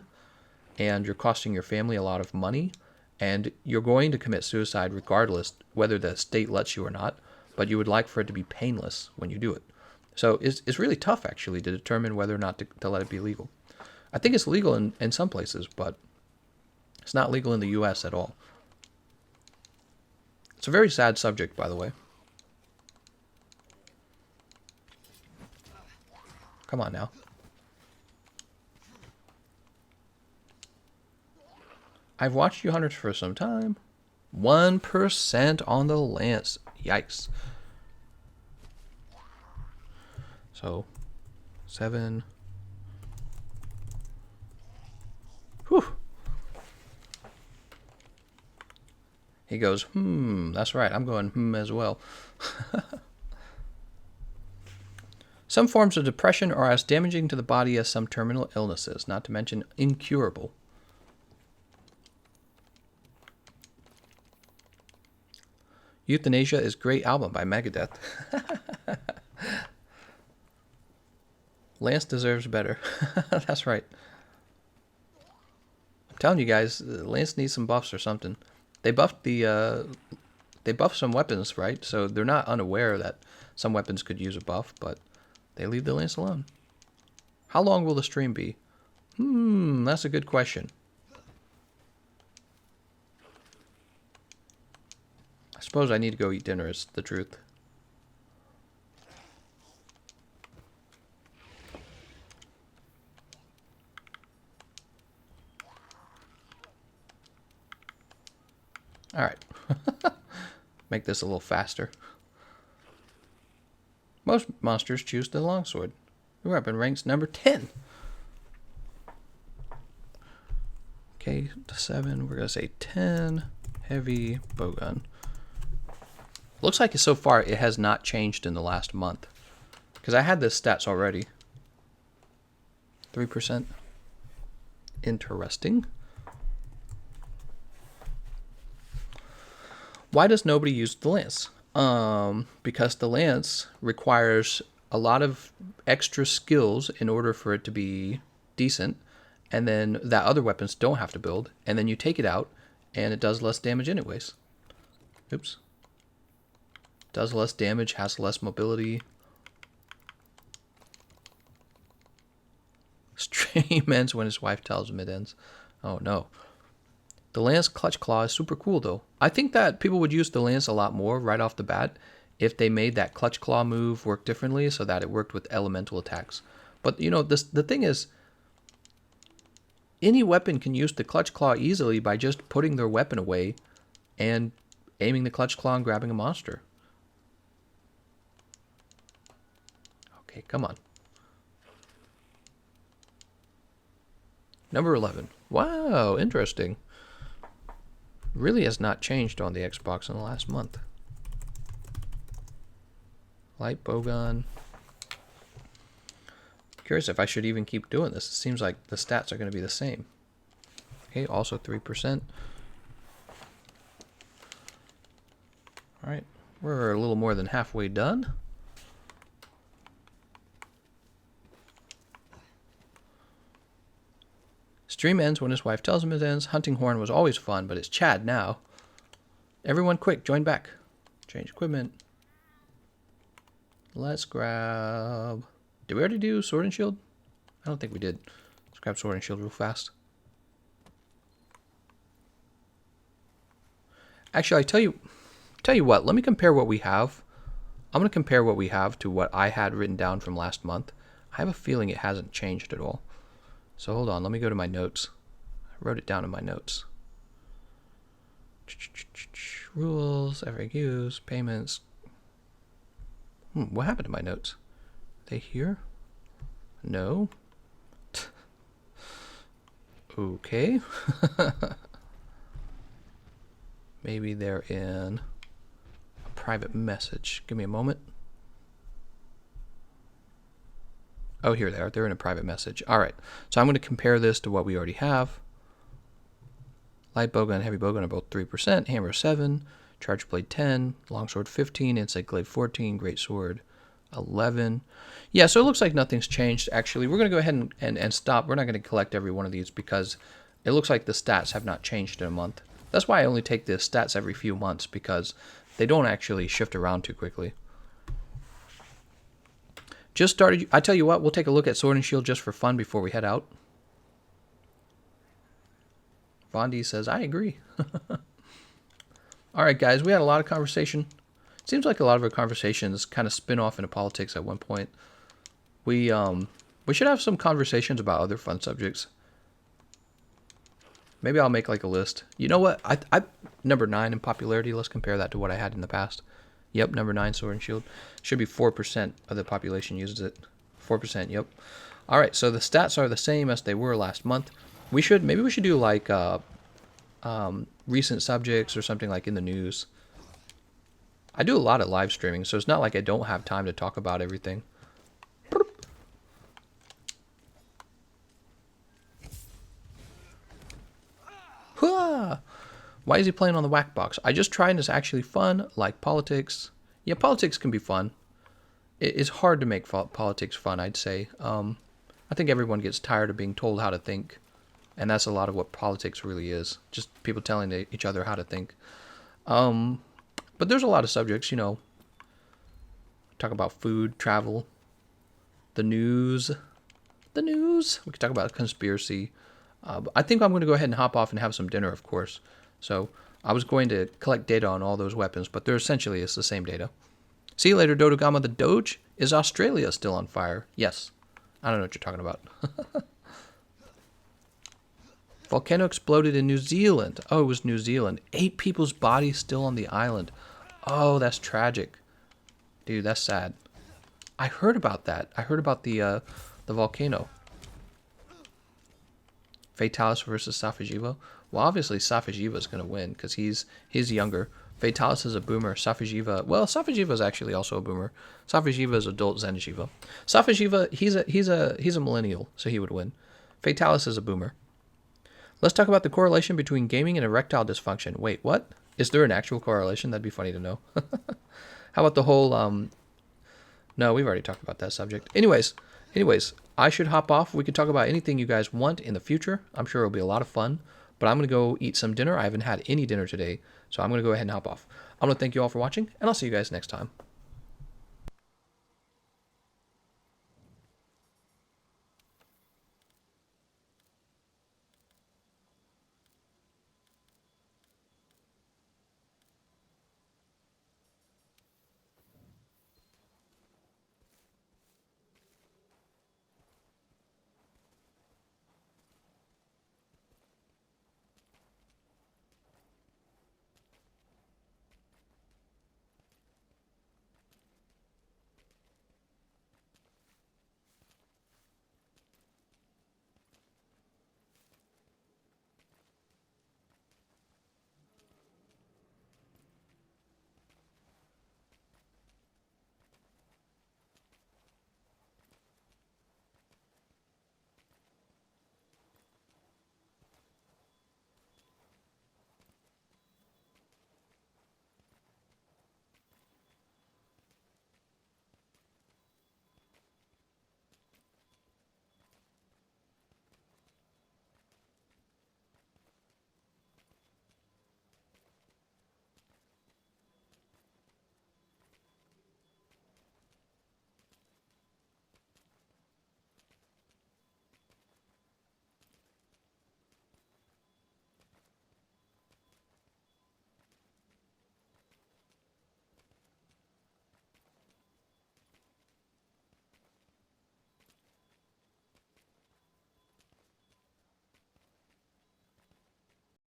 and you're costing your family a lot of money, and you're going to commit suicide regardless whether the state lets you or not, but you would like for it to be painless when you do it. So it's really tough, actually, to determine whether or not to let it be legal. I think it's legal in some places, but it's not legal in the U.S. at all. It's a very sad subject, by the way. Come on now. I've watched you hunters for some time. 1% on the lance. Yikes. So, 7. Whew. He goes, that's right. I'm going, as well. Some forms of depression are as damaging to the body as some terminal illnesses, not to mention incurable. Euthanasia is great album by Megadeth. Lance deserves better. That's right. I'm telling you guys, Lance needs some buffs or something. They buffed some weapons, right? So they're not unaware that some weapons could use a buff, but they leave the Lance alone. How long will the stream be? That's a good question. I suppose I need to go eat dinner, is the truth. Alright. Make this a little faster. Most monsters choose the longsword. Your weapon ranks number 10. Okay, to 7. We're going to say 10. Heavy bowgun. Looks like so far it has not changed in the last month. Because I had the stats already. 3%. Interesting. Why does nobody use the lance? Because the lance requires a lot of extra skills in order for it to be decent, and then that other weapons don't have to build, and then you take it out, and it does less damage anyways. Oops. Does less damage, has less mobility. Stream ends when his wife tells him it ends. Oh no. The lance clutch claw is super cool though. I think that people would use the lance a lot more right off the bat if they made that clutch claw move work differently so that it worked with elemental attacks. But you know, the thing is, any weapon can use the clutch claw easily by just putting their weapon away and aiming the clutch claw and grabbing a monster. Okay, come on. Number 11. Wow, interesting. Really has not changed on the Xbox in the last month. Light bowgun. Curious if I should even keep doing this. It seems like the stats are going to be the same. Okay, also 3%. Alright, we're a little more than halfway done. Stream ends when his wife tells him it ends. Hunting horn was always fun, but it's Chad now. Everyone quick, join back. Change equipment. Let's grab... Did we already do sword and shield? I don't think we did. Let's grab sword and shield real fast. Actually, tell you what, let me compare what we have. I'm going to compare what we have to what I had written down from last month. I have a feeling it hasn't changed at all. So hold on, let me go to my notes. I wrote it down in my notes. Rules, FAQs, payments. What happened to my notes? Are they here? No. Okay. Maybe they're in a private message. Give me a moment. Oh, here they are. They're in a private message. All right. So I'm going to compare this to what we already have. Light bowgun and heavy bowgun are both 3%. Hammer 7. Charge blade 10. Longsword 15. Insight glaive 14. Great sword 11. Yeah, so it looks like nothing's changed, actually. We're going to go ahead and stop. We're not going to collect every one of these because it looks like the stats have not changed in a month. That's why I only take the stats every few months, because they don't actually shift around too quickly. Just started. I tell you what, we'll take a look at Sword and Shield just for fun before we head out. Vondi says, I agree. All right, guys, we had a lot of conversation. Seems like a lot of our conversations kind of spin off into politics at one point. We should have some conversations about other fun subjects. Maybe I'll make like a list. You know what? I number 9 in popularity. Let's compare that to what I had in the past. Yep, number 9 Sword and Shield. Should be 4% of the population uses it. 4%, yep. All right, so the stats are the same as they were last month. Maybe we should do like recent subjects or something like in the news. I do a lot of live streaming, so it's not like I don't have time to talk about everything. Why is he playing on the whack box? I just tried, and it's actually fun, like politics. Yeah, politics can be fun. It's hard to make politics fun, I'd say. I think everyone gets tired of being told how to think, and that's a lot of what politics really is. Just people telling each other how to think. But there's a lot of subjects, you know. Talk about food, travel, the news. We could talk about conspiracy. I think I'm going to go ahead and hop off and have some dinner, of course. So I was going to collect data on all those weapons, but it's the same data. See you later, Dodogama. The Doge. Is Australia still on fire? Yes. I don't know what you're talking about. Volcano exploded in New Zealand. Oh, it was New Zealand. 8 people's bodies still on the island. Oh, that's tragic. Dude, that's sad. I heard about that. I heard about the volcano. Fatalis versus Safajiva. Well, obviously Safajiva is going to win because he's younger. Fatalis is a boomer. Safajiva is actually also a boomer. Safajiva is adult Zenjiva. Safajiva, he's a millennial, so he would win. Fatalis is a boomer. Let's talk about the correlation between gaming and erectile dysfunction. Wait, what? Is there an actual correlation? That'd be funny to know. How about the whole No, we've already talked about that subject. Anyways, I should hop off. We could talk about anything you guys want in the future. I'm sure it'll be a lot of fun. But I'm going to go eat some dinner. I haven't had any dinner today, so I'm going to go ahead and hop off. I'm going to thank you all for watching, and I'll see you guys next time.